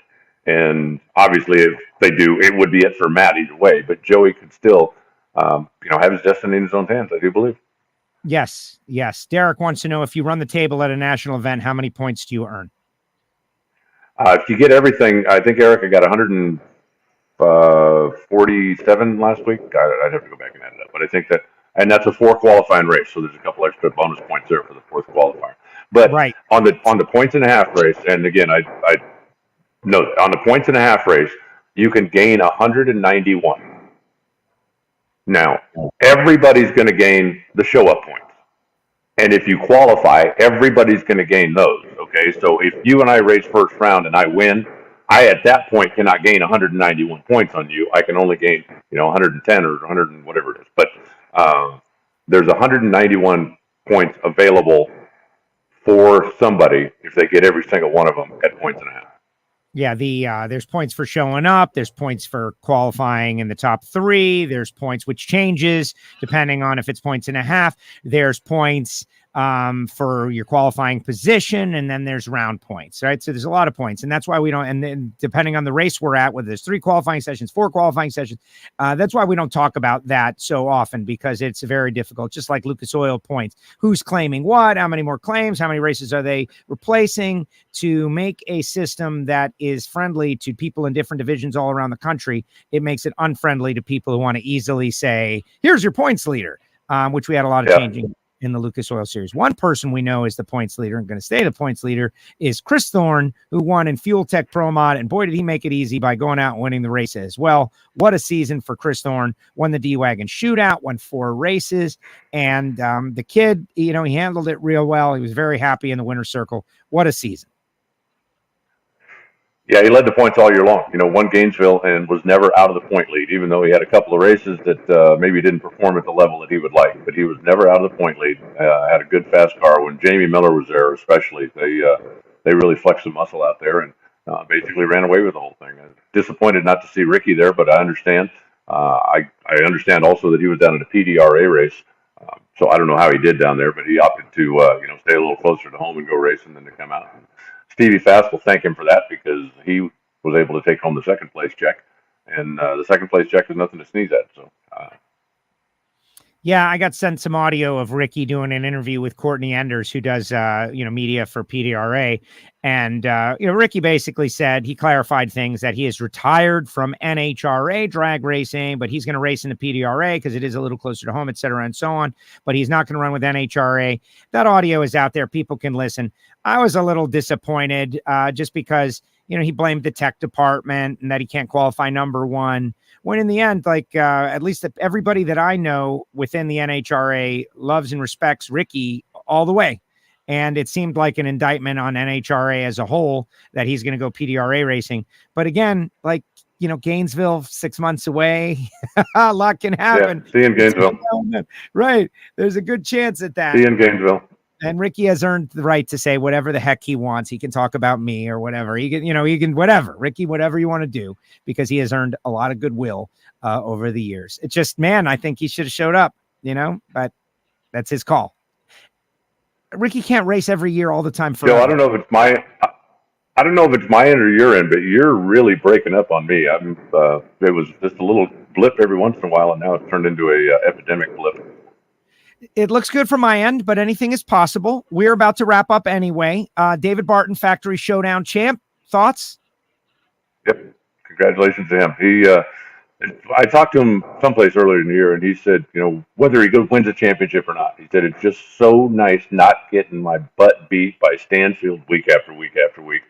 And obviously, if they do, it would be it for Matt either way. But Joey could still, have his destiny in his own hands, I do believe. Yes. Derek wants to know, if you run the table at a national event, how many points do you earn? If you get everything, I think Erica got 147 last week. I'd have to go back and add it up. But I think and that's a 4 qualifying race, so there's a couple extra bonus points there for the 4th qualifier. But right. on the points and a half race, and again, I note, on the points and a half race, you can gain 191. Now, everybody's going to gain the show-up points. And if you qualify, everybody's going to gain those, okay? So if you and I race first round and I win, I at that point cannot gain 191 points on you. I can only gain, 110 or 100 and whatever it is. But there's 191 points available for somebody if they get every single one of them at points and a half. Yeah, there's points for showing up. There's points for qualifying in the top 3. There's points which changes depending on if it's points and a half. There's points for your qualifying position, and then there's round points, right? So there's a lot of points, and that's why we don't, and then depending on the race we're at, whether there's 3 qualifying sessions, 4 qualifying sessions, that's why we don't talk about that so often, because it's very difficult, just like Lucas Oil points. Who's claiming what? How many more claims? How many races are they replacing? To make a system that is friendly to people in different divisions all around the country, it makes it unfriendly to people who want to easily say, here's your points leader, which we had a lot of changing in the Lucas Oil Series. One person we know is the points leader and going to stay the points leader is Chris Thorne, who won in Fuel Tech Pro Mod, and boy, did he make it easy by going out and winning the race as well. What a season for Chris Thorne. Won the D-Wagon Shootout, won 4 races, and the kid, he handled it real well. He was very happy in the winner's circle. What a season. Yeah, he led the points all year long. Won Gainesville and was never out of the point lead, even though he had a couple of races that maybe didn't perform at the level that he would like. But he was never out of the point lead. Had a good fast car. When Jamie Miller was there, especially, they really flexed the muscle out there and basically ran away with the whole thing. Disappointed not to see Ricky there, but I understand. I understand also that he was down at a PDRA race. So I don't know how he did down there, but he opted to stay a little closer to home and go racing than to come out. Stevie Fast will thank him for that because he was able to take home the second place check, and the second place check is nothing to sneeze at. So, yeah, I got sent some audio of Ricky doing an interview with Courtney Enders, who does media for PDRA, and Ricky basically said he clarified things that he is retired from NHRA drag racing, but he's going to race in the PDRA because it is a little closer to home, et cetera, and so on. But he's not going to run with NHRA. That audio is out there; people can listen. I was a little disappointed just because he blamed the tech department and that he can't qualify number one. When in the end, at least everybody that I know within the NHRA loves and respects Ricky all the way. And it seemed like an indictment on NHRA as a whole that he's going to go PDRA racing. But again, Gainesville 6 months away, a lot can happen. Yeah, see you in Gainesville. Right. There's a good chance at that. See you in Gainesville. And Ricky has earned the right to say whatever the heck he wants. He can talk about me or whatever. He can whatever. Ricky, whatever you want to do, because he has earned a lot of goodwill over the years. It's just, man, I think he should have showed up, but that's his call. Ricky can't race every year all the time. Joe, I don't know if it's my end or your end, but you're really breaking up on me. It was just a little blip every once in a while, and now it's turned into a epidemic blip. It looks good from my end, but anything is possible. We're about to wrap up anyway. David Barton, Factory Showdown champ. Thoughts? Yep. Congratulations to him. I talked to him someplace earlier in the year, and he said, whether he wins a championship or not, he said, it's just so nice not getting my butt beat by Stanfield week after week after week.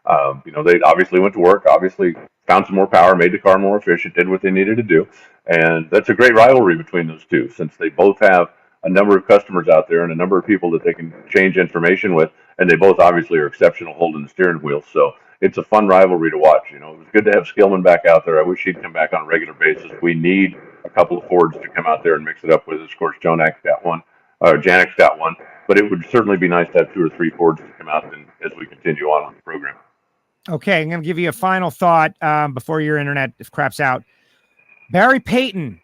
They obviously went to work, obviously found some more power, made the car more efficient, did what they needed to do. And that's a great rivalry between those two, since they both have a number of customers out there and a number of people that they can change information with, and they both obviously are exceptional holding the steering wheel. So it's a fun rivalry to watch. It was good to have Skillman back out there. I wish he'd come back on a regular basis. We need a couple of Fords to come out there and mix it up with us. Of course, Janek's got one, but it would certainly be nice to have 2 or 3 Fords to come out as we continue on the program. Okay, I'm going to give you a final thought before your internet craps out. Barry Payton.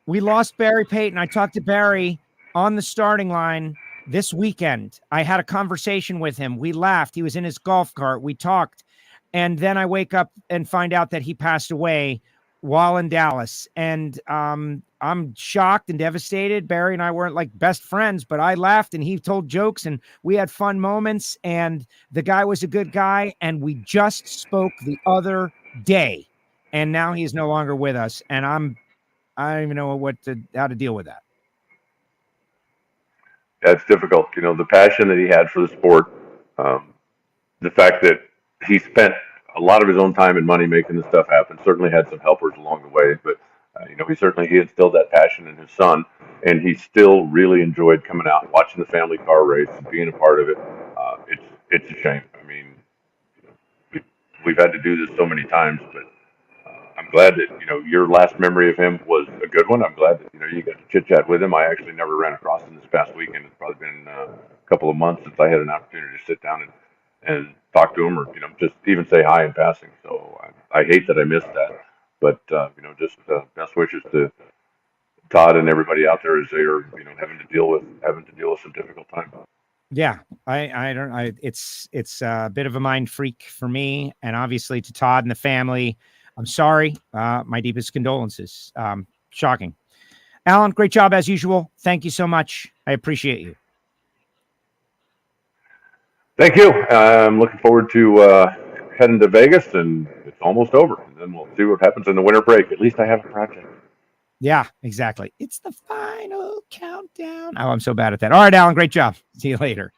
We lost Barry Payton. I talked to Barry on the starting line this weekend. I had a conversation with him. We laughed. He was in his golf cart. We talked. And then I wake up and find out that he passed away while in Dallas. And I'm shocked and devastated. Barry and I weren't like best friends, but I laughed and he told jokes and we had fun moments. And the guy was a good guy. And we just spoke the other day. And now he's no longer with us. And I don't even know how to deal with that. Yeah, it's difficult. The passion that he had for the sport, the fact that he spent a lot of his own time and money making this stuff happen, certainly had some helpers along the way, but he instilled that passion in his son, and he still really enjoyed coming out and watching the family car race and being a part of it. It's a shame. I mean, we've had to do this so many times, but I'm glad that, your last memory of him was a good one. I'm glad that, you got to chit-chat with him. I actually never ran across him this past weekend. It's probably been a couple of months since I had an opportunity to sit down and talk to him or, just even say hi in passing. So I hate that I missed that. But, just best wishes to Todd and everybody out there as they are, having to deal with some difficult times. Yeah, it's a bit of a mind freak for me, and obviously to Todd and the family. I'm sorry. My deepest condolences. Shocking. Alan, great job as usual. Thank you so much. I appreciate you. Thank you. I'm looking forward to heading to Vegas, and it's almost over. And then we'll see what happens in the winter break. At least I have a project. Yeah, exactly. It's the final countdown. Oh, I'm so bad at that. All right, Alan, great job. See you later.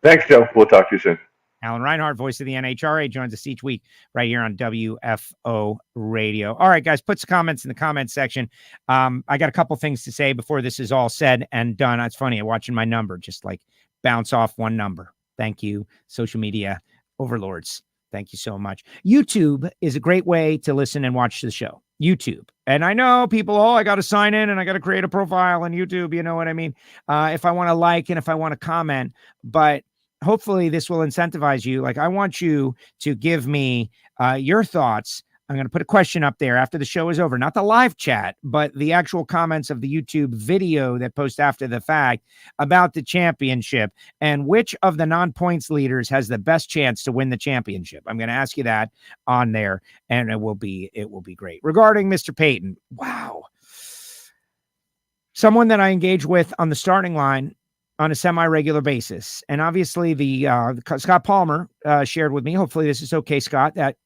Thanks, Joe. We'll talk to you soon. Alan Reinhart, voice of the NHRA, joins us each week right here on WFO Radio. All right, guys, put some comments in the comment section. I got a couple things to say before this is all said and done. It's funny, I'm watching my number just like bounce off one number. Thank you, social media overlords. Thank you so much. YouTube is a great way to listen and watch the show. YouTube. And I know people, I got to sign in and I got to create a profile on YouTube. You know what I mean? If I want to like and if I want to comment, but hopefully this will incentivize you. Like, I want you to give me your thoughts. I'm going to put a question up there after the show is over, not the live chat, but the actual comments of the YouTube video that post after the fact about the championship and which of the non-points leaders has the best chance to win the championship. I'm going to ask you that on there, and it will be great. Regarding Mr. Payton, wow. Someone that I engage with on the starting line on a semi-regular basis. And obviously the Scott Palmer shared with me, hopefully this is okay, Scott, that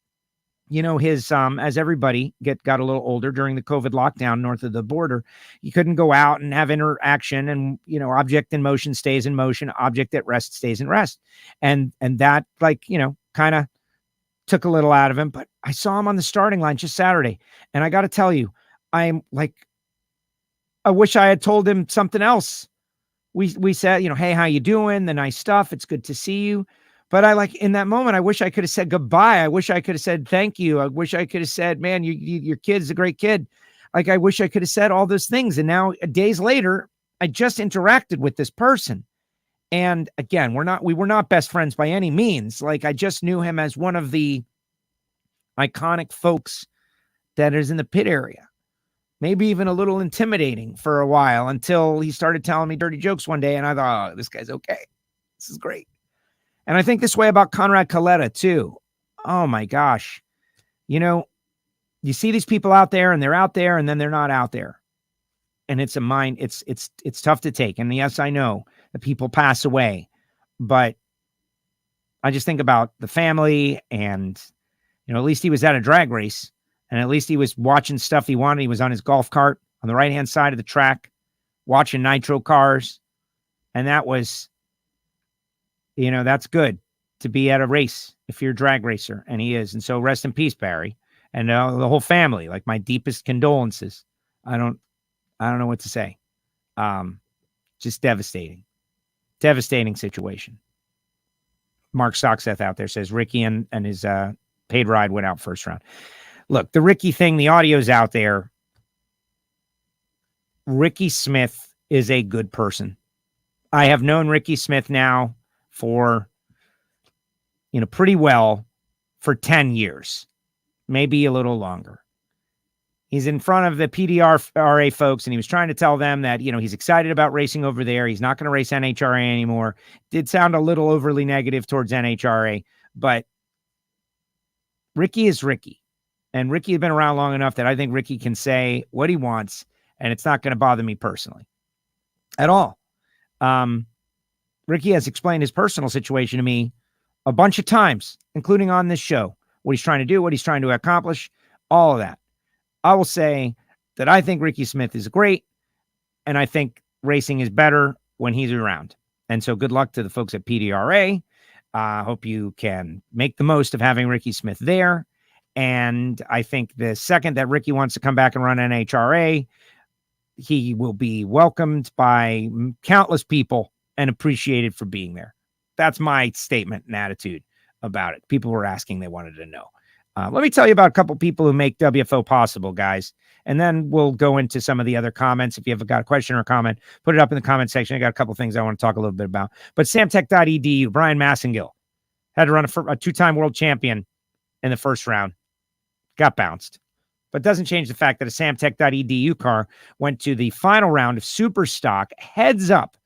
his, as everybody got a little older during the COVID lockdown north of the border, you couldn't go out and have interaction, and, object in motion stays in motion, object at rest stays in rest. And that, kind of took a little out of him, but I saw him on the starting line just Saturday. And I got to tell you, I wish I had told him something else. We said, hey, how you doing? The nice stuff. It's good to see you. But in that moment, I wish I could have said goodbye. I wish I could have said thank you. I wish I could have said, man, your kid's a great kid. I wish I could have said all those things. And now days later, I just interacted with this person. And again, we were not best friends by any means. I just knew him as one of the iconic folks that is in the pit area. Maybe even a little intimidating for a while until he started telling me dirty jokes one day. And I thought, this guy's okay. This is great. And I think this way about Conrad Coletta too. Oh my gosh. You see these people out there and they're out there and then they're not out there. And it's tough to take. And yes, I know that people pass away, but I just think about the family and, at least he was at a drag race and at least he was watching stuff he wanted. He was on his golf cart on the right-hand side of the track, watching nitro cars. And that was, that's good to be at a race if you're a drag racer, and he is. And so rest in peace, Barry, and the whole family. My deepest condolences. I don't know what to say. Just devastating situation. Mark Stockseth out there says Ricky and his paid ride went out first round. Look, the Ricky thing, the audio's out there. Ricky Smith is a good person. I have known Ricky Smith now for, pretty well for 10 years, maybe a little longer. He's in front of the PDRA folks, and he was trying to tell them that, he's excited about racing over there. He's not going to race NHRA anymore. Did sound a little overly negative towards NHRA, but Ricky is Ricky. And Ricky has been around long enough that I think Ricky can say what he wants, and it's not going to bother me personally at all. Ricky has explained his personal situation to me a bunch of times, including on this show, what he's trying to do, what he's trying to accomplish, all of that. I will say that I think Ricky Smith is great, and I think racing is better when he's around. And so good luck to the folks at PDRA. Hope you can make the most of having Ricky Smith there. And I think the second that Ricky wants to come back and run NHRA, he will be welcomed by countless people and appreciated for being there. That's my statement and attitude about it. People were asking, they wanted to know. Let me tell you about a couple people who make WFO possible, guys. And then we'll go into some of the other comments. If you have got a question or a comment, put it up in the comment section. I got a couple things I want to talk a little bit about. But samtech.edu, Brian Massengill had to run a two-time world champion in the first round. Got bounced. But doesn't change the fact that a samtech.edu car went to the final round of super stock heads up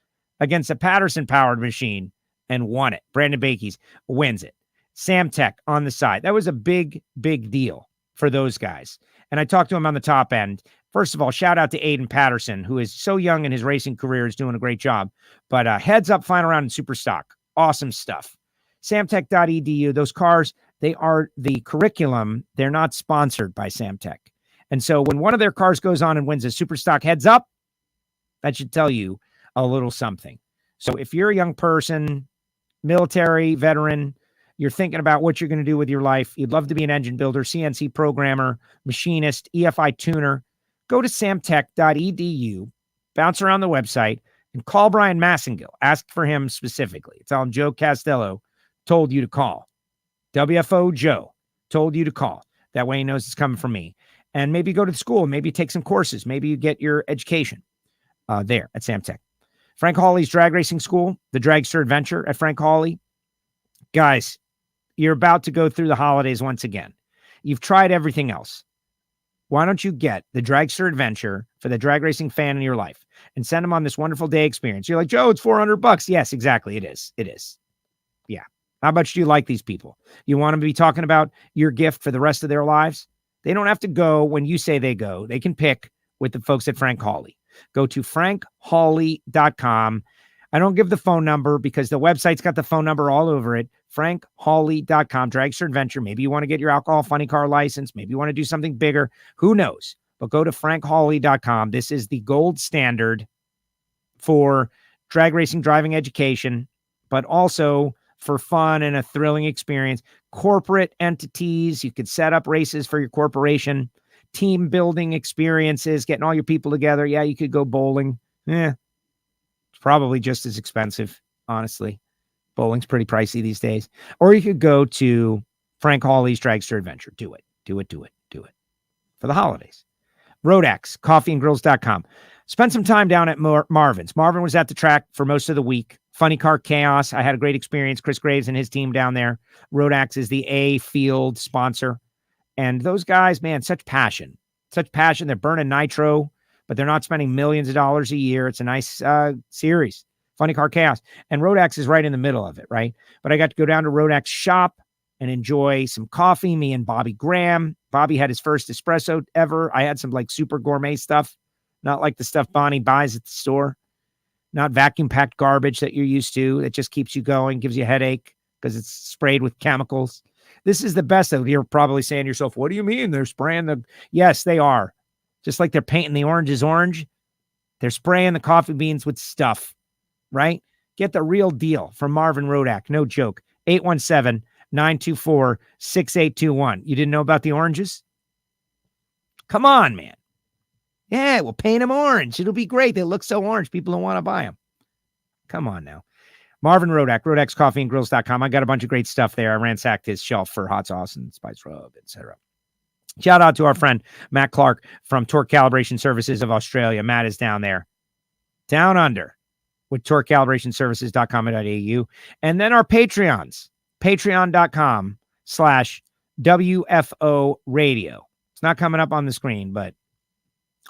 against a Patterson-powered machine and won it. Brandon Bakes wins it. Samtech on the side. That was a big, big deal for those guys. And I talked to him on the top end. First of all, shout out to Aiden Patterson, who is so young in his racing career, is doing a great job. But heads up final round in super stock. Awesome stuff. Samtech.edu, those cars, they are the curriculum. They're not sponsored by Samtech. And so when one of their cars goes on and wins a super stock heads up, that should tell you a little something. So if you're a young person, military, veteran, you're thinking about what you're going to do with your life, you'd love to be an engine builder, CNC programmer, machinist, EFI tuner, go to samtech.edu, bounce around the website, and call Brian Massengill. Ask for him specifically. Tell him Joe Castello told you to call. WFO Joe told you to call. That way he knows it's coming from me. And maybe go to school, maybe take some courses, maybe you get your education there at Sam Tech. Frank Hawley's Drag Racing School, the Dragster Adventure at Frank Hawley. Guys, you're about to go through the holidays once again. You've tried everything else. Why don't you get the Dragster Adventure for the drag racing fan in your life and send them on this wonderful day experience? You're like, Joe, it's $400. Yes, exactly. It is. It is. Yeah. How much do you like these people? You want them to be talking about your gift for the rest of their lives? They don't have to go when you say they go. They can pick with the folks at Frank Hawley. Go to frankhawley.com. I don't give the phone number because the website's got the phone number all over it. frankhawley.com, Dragster Adventure. Maybe you want to get your alcohol funny car license. Maybe you want to do something bigger. Who knows? But go to frankhawley.com. This is the gold standard for drag racing driving education, but also for fun and a thrilling experience. Corporate entities, you could set up races for your corporation, team building experiences, getting all your people together. Yeah, you could go bowling. It's probably just as expensive, honestly. Bowling's pretty pricey these days. Or you could go to Frank Hawley's Dragster Adventure. Do it. Do it. Do it. Do it. For the holidays. Rodax, coffeeandgrills.com. Spent some time down at Marvin's. Marvin was at the track for most of the week. Funny Car Chaos. I had a great experience. Chris Graves and his team down there. Rodax is the A field sponsor. And those guys, man, such passion. Such passion. They're burning nitro, but they're not spending millions of dollars a year. It's a nice series. Funny Car Chaos. And Rodax is right in the middle of it, right? But I got to go down to Rodax shop and enjoy some coffee. Me and Bobby Graham. Bobby had his first espresso ever. I had some like super gourmet stuff. Not like the stuff Bonnie buys at the store. Not vacuum-packed garbage that you're used to. It just keeps you going, gives you a headache because it's sprayed with chemicals. This is the best of it. You're probably saying to yourself, what do you mean they're spraying the... Yes, they are. Just like they're painting the oranges orange, they're spraying the coffee beans with stuff, right? Get the real deal from Marvin Rodak. No joke. 817-924-6821. You didn't know about the oranges? Come on, man. Yeah, we'll paint them orange. It'll be great. They look so orange. People don't want to buy them. Come on now. Marvin Rodak, RodaxCoffeeandGrills.com. I got a bunch of great stuff there. I ransacked his shelf for hot sauce and spice rub, etc. Shout out to our friend Matt Clark from Torque Calibration Services of Australia. Matt is down there, down under, with torquecalibrationservices.com.au. And then our Patreons, patreon.com/WFO radio. It's not coming up on the screen, but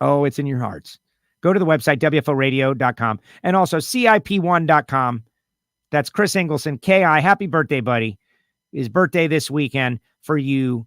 oh, it's in your hearts. Go to the website, WFOradio.com, and also CIP1.com. That's Chris Engelson, KI. Happy birthday, buddy. His birthday this weekend for you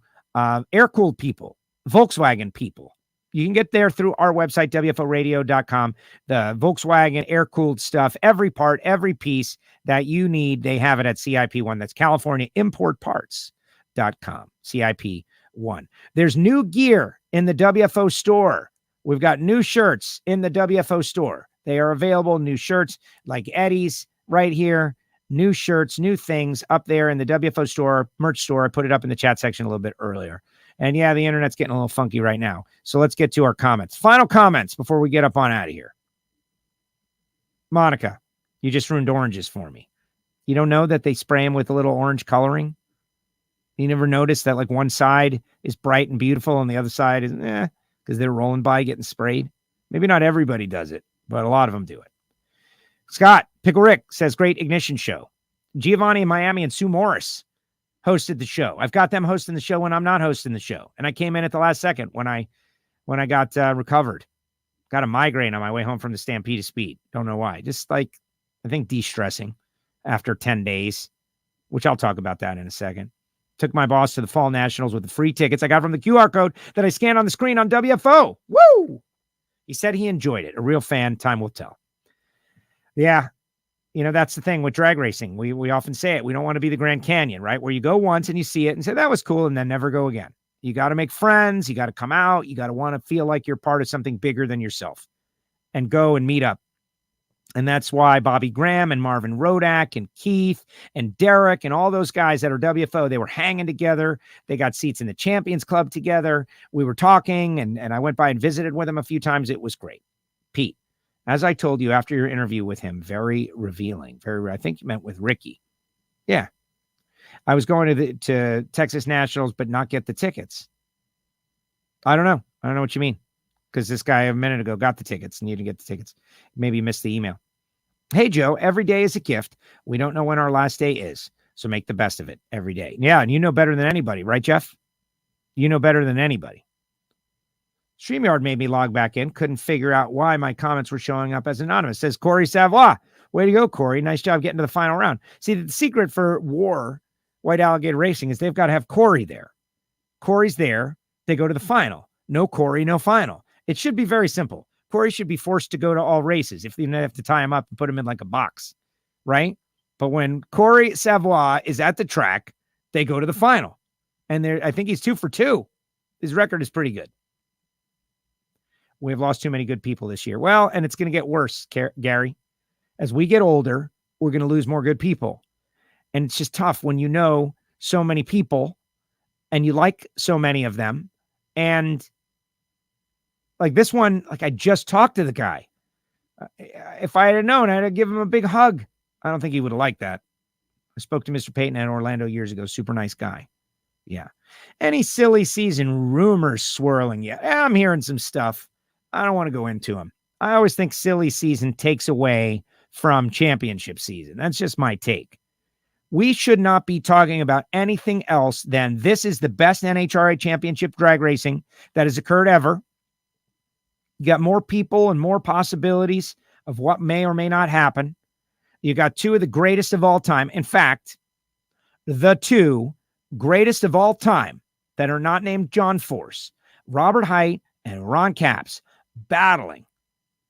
air-cooled people, Volkswagen people. You can get there through our website, WFOradio.com. The Volkswagen air-cooled stuff, every part, every piece that you need, they have it at CIP1. That's California Import Parts.com, CIP1. There's new gear in the WFO store. We've got new shirts in the WFO store. They are available, new shirts like Eddie's right here, new shirts, new things up there in the WFO store, merch store. I put it up in the chat section a little bit earlier. And yeah, the internet's getting a little funky right now. So let's get to our comments. Final comments before we get up on out of here. Monica, you just ruined oranges for me. You don't know that they spray them with a little orange coloring? You never noticed that like one side is bright and beautiful and the other side is because they're rolling by getting sprayed? Maybe not everybody does it, but a lot of them do it. Scott, Pickle Rick says, great ignition show. Giovanni in Miami and Sue Morris hosted the show. I've got them hosting the show when I'm not hosting the show. And I came in at the last second when I got recovered. Got a migraine on my way home from the Stampede of Speed. Don't know why. Just like, I think de-stressing after 10 days, which I'll talk about that in a second. Took my boss to the Fall Nationals with the free tickets I got from the QR code that I scanned on the screen on WFO. Woo! He said he enjoyed it. A real fan. Time will tell. Yeah. You know, that's the thing with drag racing. We often say it. We don't want to be the Grand Canyon, right? Where you go once and you see it and say, that was cool, and then never go again. You got to make friends. You got to come out. You got to want to feel like you're part of something bigger than yourself and go and meet up. And that's why Bobby Graham and Marvin Rodak and Keith and Derek and all those guys that are WFO, they were hanging together. They got seats in the Champions Club together. We were talking, and I went by and visited with them a few times. It was great. Pete, as I told you after your interview with him, very revealing. I think you meant with Ricky. Yeah. I was going to Texas Nationals, but not get the tickets. I don't know. I don't know what you mean. Because this guy a minute ago got the tickets and you didn't get the tickets. Maybe you missed the email. Hey, Joe, every day is a gift. We don't know when our last day is. So make the best of it every day. Yeah, and you know better than anybody, right, Jeff? You know better than anybody. StreamYard made me log back in. Couldn't figure out why my comments were showing up as anonymous. Says Corey Savoy. Way to go, Corey. Nice job getting to the final round. See, the secret for White Alligator Racing is they've got to have Corey there. Corey's there. They go to the final. No Corey, no final. It should be very simple. Corey should be forced to go to all races if you have to tie him up and put him in like a box, right? But when Corey Savoy is at the track, they go to the final. And I think he's 2 for 2. His record is pretty good. We've lost too many good people this year. Well, and it's going to get worse, Gary. As we get older, we're going to lose more good people. And it's just tough when you know so many people and you like so many of them. And like this one, like I just talked to the guy. If I had known, I'd have given him a big hug. I don't think he would have liked that. I spoke to Mr. Payton in Orlando years ago. Super nice guy. Yeah. Any silly season rumors swirling yet? I'm hearing some stuff. I don't want to go into them. I always think silly season takes away from championship season. That's just my take. We should not be talking about anything else than this is the best NHRA championship drag racing that has occurred ever. You got more people and more possibilities of what may or may not happen. You got 2 of the greatest of all time. In fact, the 2 greatest of all time that are not named John Force, Robert Hight and Ron Capps, battling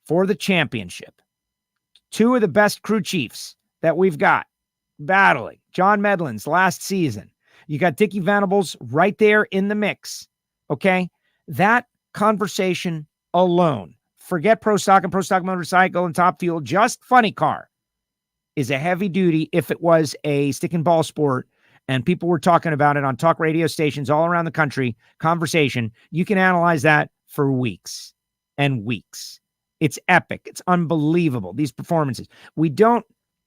for the championship. 2 of the best crew chiefs that we've got battling. John Medlin's last season. You got Dickie Venables right there in the mix. Okay? That conversation alone, forget Pro Stock and Pro Stock Motorcycle and Top Fuel, just Funny Car is a heavy duty if it was a stick and ball sport and people were talking about it on talk radio stations all around the country, conversation. You can analyze that for weeks and weeks. It's epic. It's unbelievable. These performances. We don't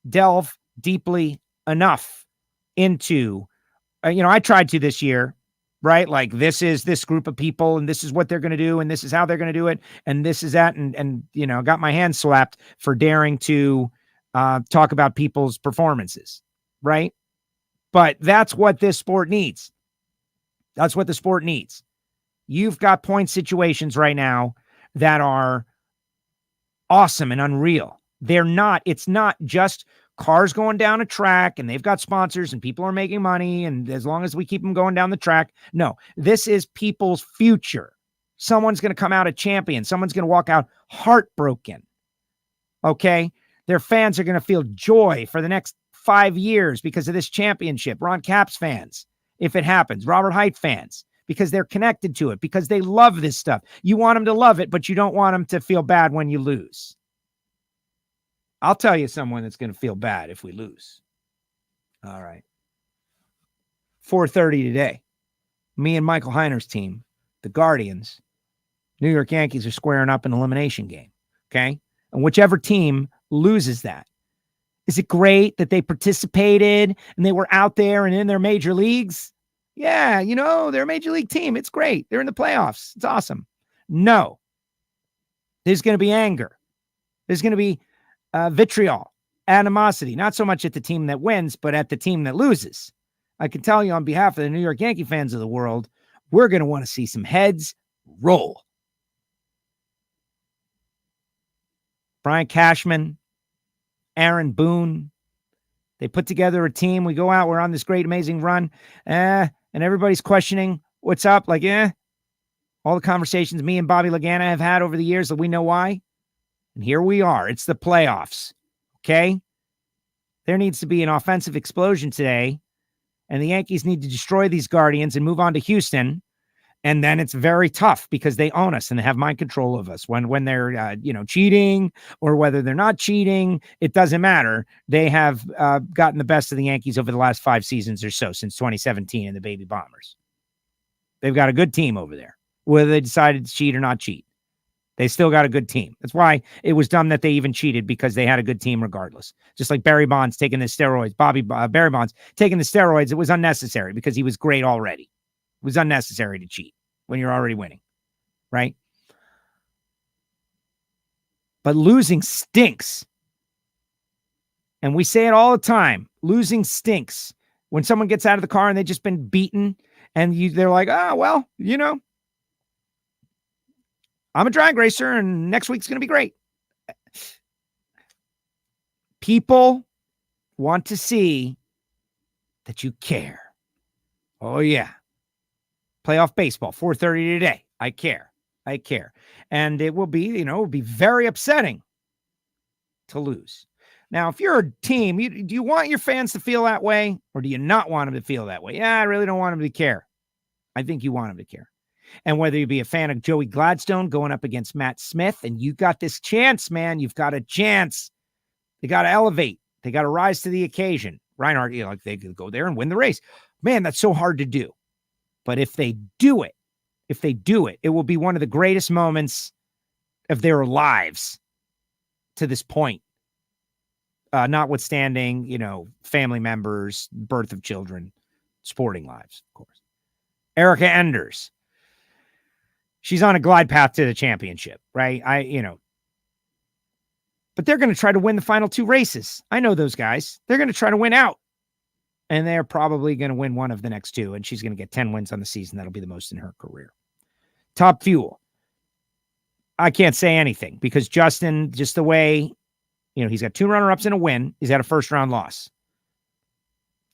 delve deeply enough into, I tried to this year, right? Like this is this group of people and this is what they're going to do. And this is how they're going to do it. And this is that. And got my hand slapped for daring to talk about people's performances. Right. But that's what this sport needs. That's what the sport needs. You've got point situations right now that are awesome and unreal. It's not just cars going down a track and they've got sponsors and people are making money. And as long as we keep them going down the track, no, this is people's future. Someone's going to come out a champion. Someone's going to walk out heartbroken. Okay. Their fans are going to feel joy for the next 5 years because of this championship. Ron Capps fans, if it happens, Robert Hight fans, because they're connected to it, because they love this stuff. You want them to love it, but you don't want them to feel bad when you lose. I'll tell you someone that's going to feel bad if we lose. All right. 4:30 today. Me and Michael Heiner's team, the Guardians, New York Yankees are squaring up an elimination game. Okay. And whichever team loses that. Is it great that they participated and they were out there and in their major leagues? Yeah. They're a major league team. It's great. They're in the playoffs. It's awesome. No. There's going to be anger. There's going to be vitriol, animosity, not so much at the team that wins, but at the team that loses. I can tell you on behalf of the New York Yankee fans of the world, we're going to want to see some heads roll. Brian Cashman, Aaron Boone, they put together a team. We go out, we're on this great, amazing run, and everybody's questioning what's up. Like, all the conversations me and Bobby Lagana have had over the years that we know why. And here we are. It's the playoffs. Okay. There needs to be an offensive explosion today. And the Yankees need to destroy these Guardians and move on to Houston. And then it's very tough because they own us and they have mind control of us when they're, cheating or whether they're not cheating. It doesn't matter. They have gotten the best of the Yankees over the last 5 seasons or so since 2017 and the Baby Bombers. They've got a good team over there, whether they decided to cheat or not cheat. They still got a good team. That's why it was dumb that they even cheated, because they had a good team regardless. Just like Barry Bonds taking the steroids, Barry Bonds taking the steroids. It was unnecessary because he was great already. It was unnecessary to cheat when you're already winning, right? But losing stinks. And we say it all the time. Losing stinks. When someone gets out of the car and they've just been beaten and they're like, well, I'm a drag racer and next week's going to be great. People want to see that you care. Oh, yeah. Playoff baseball, 4:30 today. I care. And it will be, it will be very upsetting to lose. Now, if you're a team, do you want your fans to feel that way, or do you not want them to feel that way? Yeah, I really don't want them to care. I think you want them to care. And whether you be a fan of Joey Gladstone going up against Matt Smith, and you got this chance, man, you've got a chance. They got to elevate. They got to rise to the occasion. Reinhart, they could go there and win the race. Man, that's so hard to do. But if they do it, it will be one of the greatest moments of their lives to this point. Notwithstanding, family members, birth of children, sporting lives, of course. Erica Enders. She's on a glide path to the championship, right? But they're going to try to win the final two races. I know those guys. They're going to try to win out. And they're probably going to win one of the next two. And she's going to get 10 wins on the season. That'll be the most in her career. Top Fuel. I can't say anything because Justin, just the way, he's got 2 runner-ups and a win. He's had a first-round loss.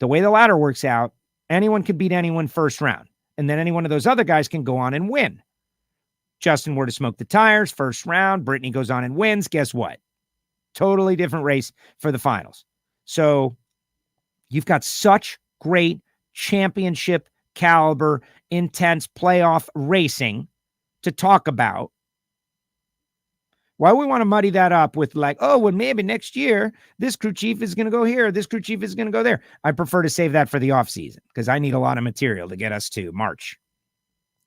The way the ladder works out, anyone can beat anyone first round. And then any one of those other guys can go on and win. Justin were to smoke the tires, first round. Brittany goes on and wins. Guess what? Totally different race for the finals. So you've got such great championship caliber, intense playoff racing to talk about. Why we want to muddy that up with maybe next year, this crew chief is going to go here. This crew chief is going to go there. I prefer to save that for the off season because I need a lot of material to get us to March.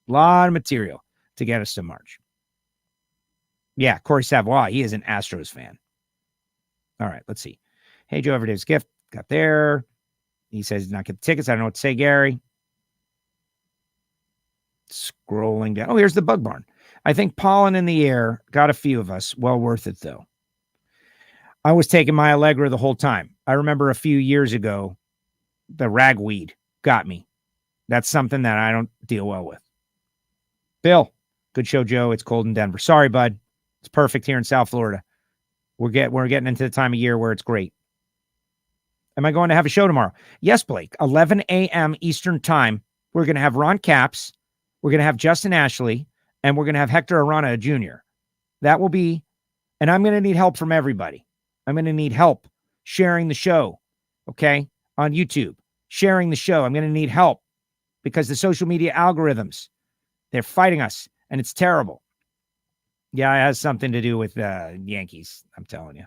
A lot of material to get us to March. Yeah, Corey Savoy, he is an Astros fan. All right, let's see. Hey, Joe Everyday's gift. Got there. He says he's not get the tickets. I don't know what to say, Gary. Scrolling down. Oh, here's the Bug Barn. I think pollen in the air got a few of us. Well worth it, though. I was taking my Allegra the whole time. I remember a few years ago, the ragweed got me. That's something that I don't deal well with. Bill, good show, Joe. It's cold in Denver. Sorry, bud. It's perfect here in South Florida. We're getting into the time of year where it's great. Am I going to have a show tomorrow? Yes, Blake. 11 a.m. Eastern time. We're going to have Ron Capps. We're going to have Justin Ashley. And we're going to have Hector Arana Jr. That will be, and I'm going to need help from everybody. I'm going to need help sharing the show, okay, on YouTube. Sharing the show. I'm going to need help because the social media algorithms, they're fighting us, and it's terrible. Yeah, it has something to do with Yankees, I'm telling you.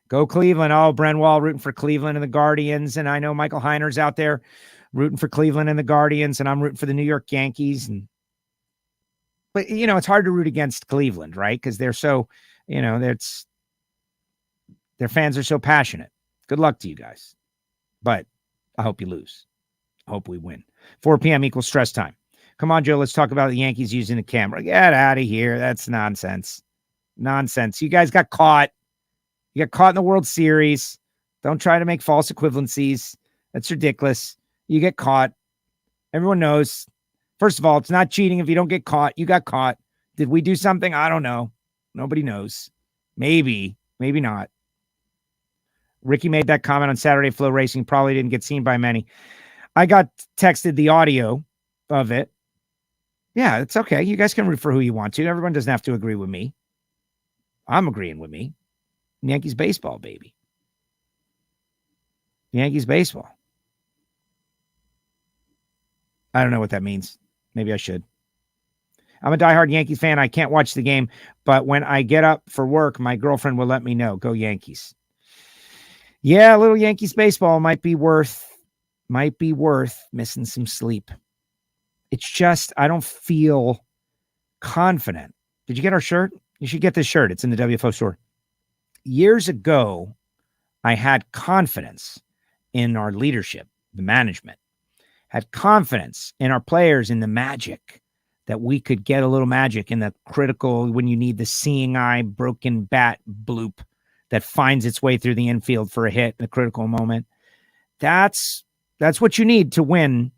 Go Cleveland. Oh, Bren Wall rooting for Cleveland and the Guardians, and I know Michael Heiner's out there rooting for Cleveland and the Guardians, and I'm rooting for the New York Yankees, But, it's hard to root against Cleveland, right? Because they're so, their fans are so passionate. Good luck to you guys. But I hope you lose. I hope we win. 4 p.m. equals stress time. Come on, Joe. Let's talk about the Yankees using the camera. Get out of here. That's nonsense. Nonsense. You guys got caught. You got caught in the World Series. Don't try to make false equivalencies. That's ridiculous. You get caught. Everyone knows. First of all, it's not cheating if you don't get caught. You got caught. Did we do something? I don't know. Nobody knows. Maybe. Maybe not. Ricky made that comment on Saturday Flow Racing. Probably didn't get seen by many. I got texted the audio of it. Yeah, it's okay. You guys can root for who you want to. Everyone doesn't have to agree with me. I'm agreeing with me. Yankees baseball, baby. Yankees baseball. I don't know what that means. Maybe I should. I'm a diehard Yankees fan. I can't watch the game, but when I get up for work, my girlfriend will let me know. Go Yankees. Yeah, a little Yankees baseball might be worth missing some sleep. It's just, I don't feel confident Did you get our shirt? You should get this shirt. It's in the WFO store. Years ago, I had confidence in our leadership, the management, had confidence in our players, in the magic, that we could get a little magic in the critical, when you need the seeing eye, broken bat bloop that finds its way through the infield for a hit in a critical moment. That's what you need to win.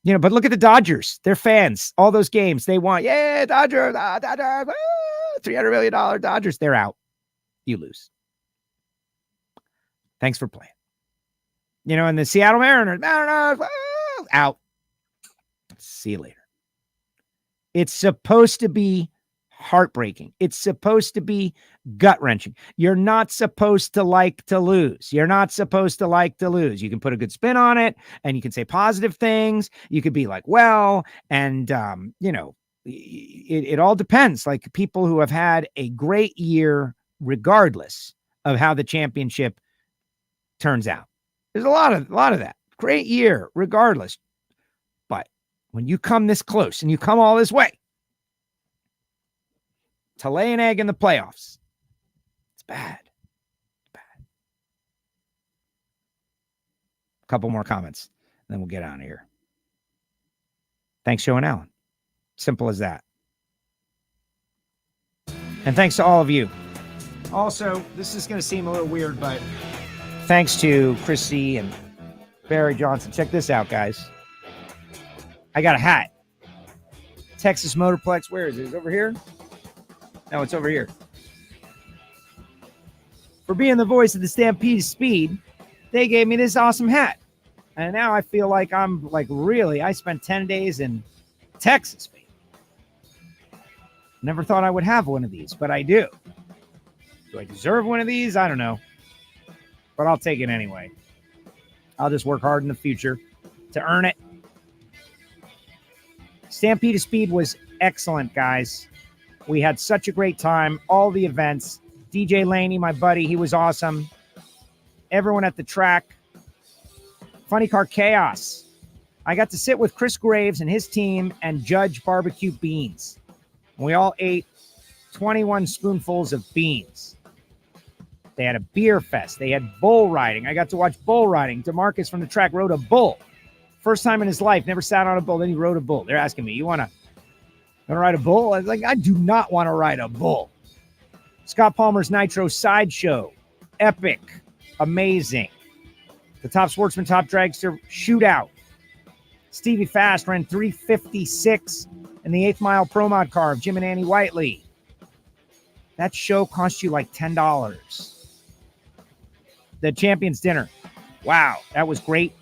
But look at the Dodgers. They're fans. All those games they want. Yeah, Dodgers, $300 million Dodgers. They're out. You lose. Thanks for playing. And the Seattle Mariners, out. See you later. It's supposed to be heartbreaking. It's supposed to be gut-wrenching. You're not supposed to like to lose. You're not supposed to like to lose. You can put a good spin on it, and you can say positive things. You could be like, well, and, it all depends. Like people who have had a great year, regardless of how the championship turns out. There's a lot of that. Great year, regardless. But when you come this close and you come all this way to lay an egg in the playoffs, it's bad. It's bad. A couple more comments, and then we'll get out of here. Thanks, Joe and Alan. Simple as that. And thanks to all of you. Also, this is going to seem a little weird, but thanks to Chrissy and Barry Johnson. Check this out, guys. I got a hat. Texas Motorplex. Where is it? Is it over here? No, it's over here. For being the voice of the Stampede of Speed, they gave me this awesome hat. And now I feel like I'm I spent 10 days in Texas. Never thought I would have one of these, but I do. Do I deserve one of these? I don't know. But I'll take it anyway. I'll just work hard in the future to earn it. Stampede of Speed was excellent, guys. We had such a great time. All the events. DJ Laney, my buddy, he was awesome. Everyone at the track. Funny Car Chaos. I got to sit with Chris Graves and his team and judge barbecue beans. We all ate 21 spoonfuls of beans. They had a beer fest. They had bull riding. I got to watch bull riding. DeMarcus from the track rode a bull. First time in his life. Never sat on a bull. Then he rode a bull. They're asking me, you want to ride a bull? I was like, I do not want to ride a bull. Scott Palmer's Nitro Sideshow. Epic. Amazing. The Top Sportsman, Top Dragster Shootout. Stevie Fast ran 3:56 in the 8th Mile Pro Mod car of Jim and Annie Whiteley. That show cost you like $10. The Champions Dinner. Wow, that was great.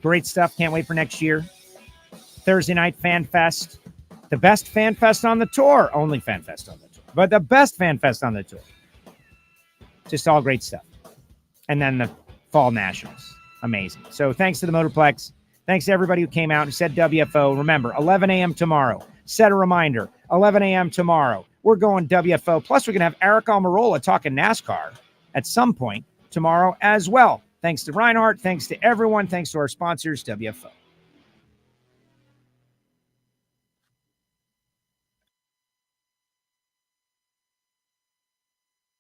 Great stuff. Can't wait for next year. Thursday night Fan Fest. The best Fan Fest on the tour. Only Fan Fest on the tour. But the best Fan Fest on the tour. Just all great stuff. And then the Fall Nationals. Amazing. So thanks to the Motorplex. Thanks to everybody who came out and said WFO. Remember, 11 a.m. tomorrow. Set a reminder. 11 a.m. tomorrow. We're going WFO. Plus, we're going to have Eric Almirola talking NASCAR at some point tomorrow as well. Thanks to Reinhart. Thanks to everyone. Thanks to our sponsors, WFO.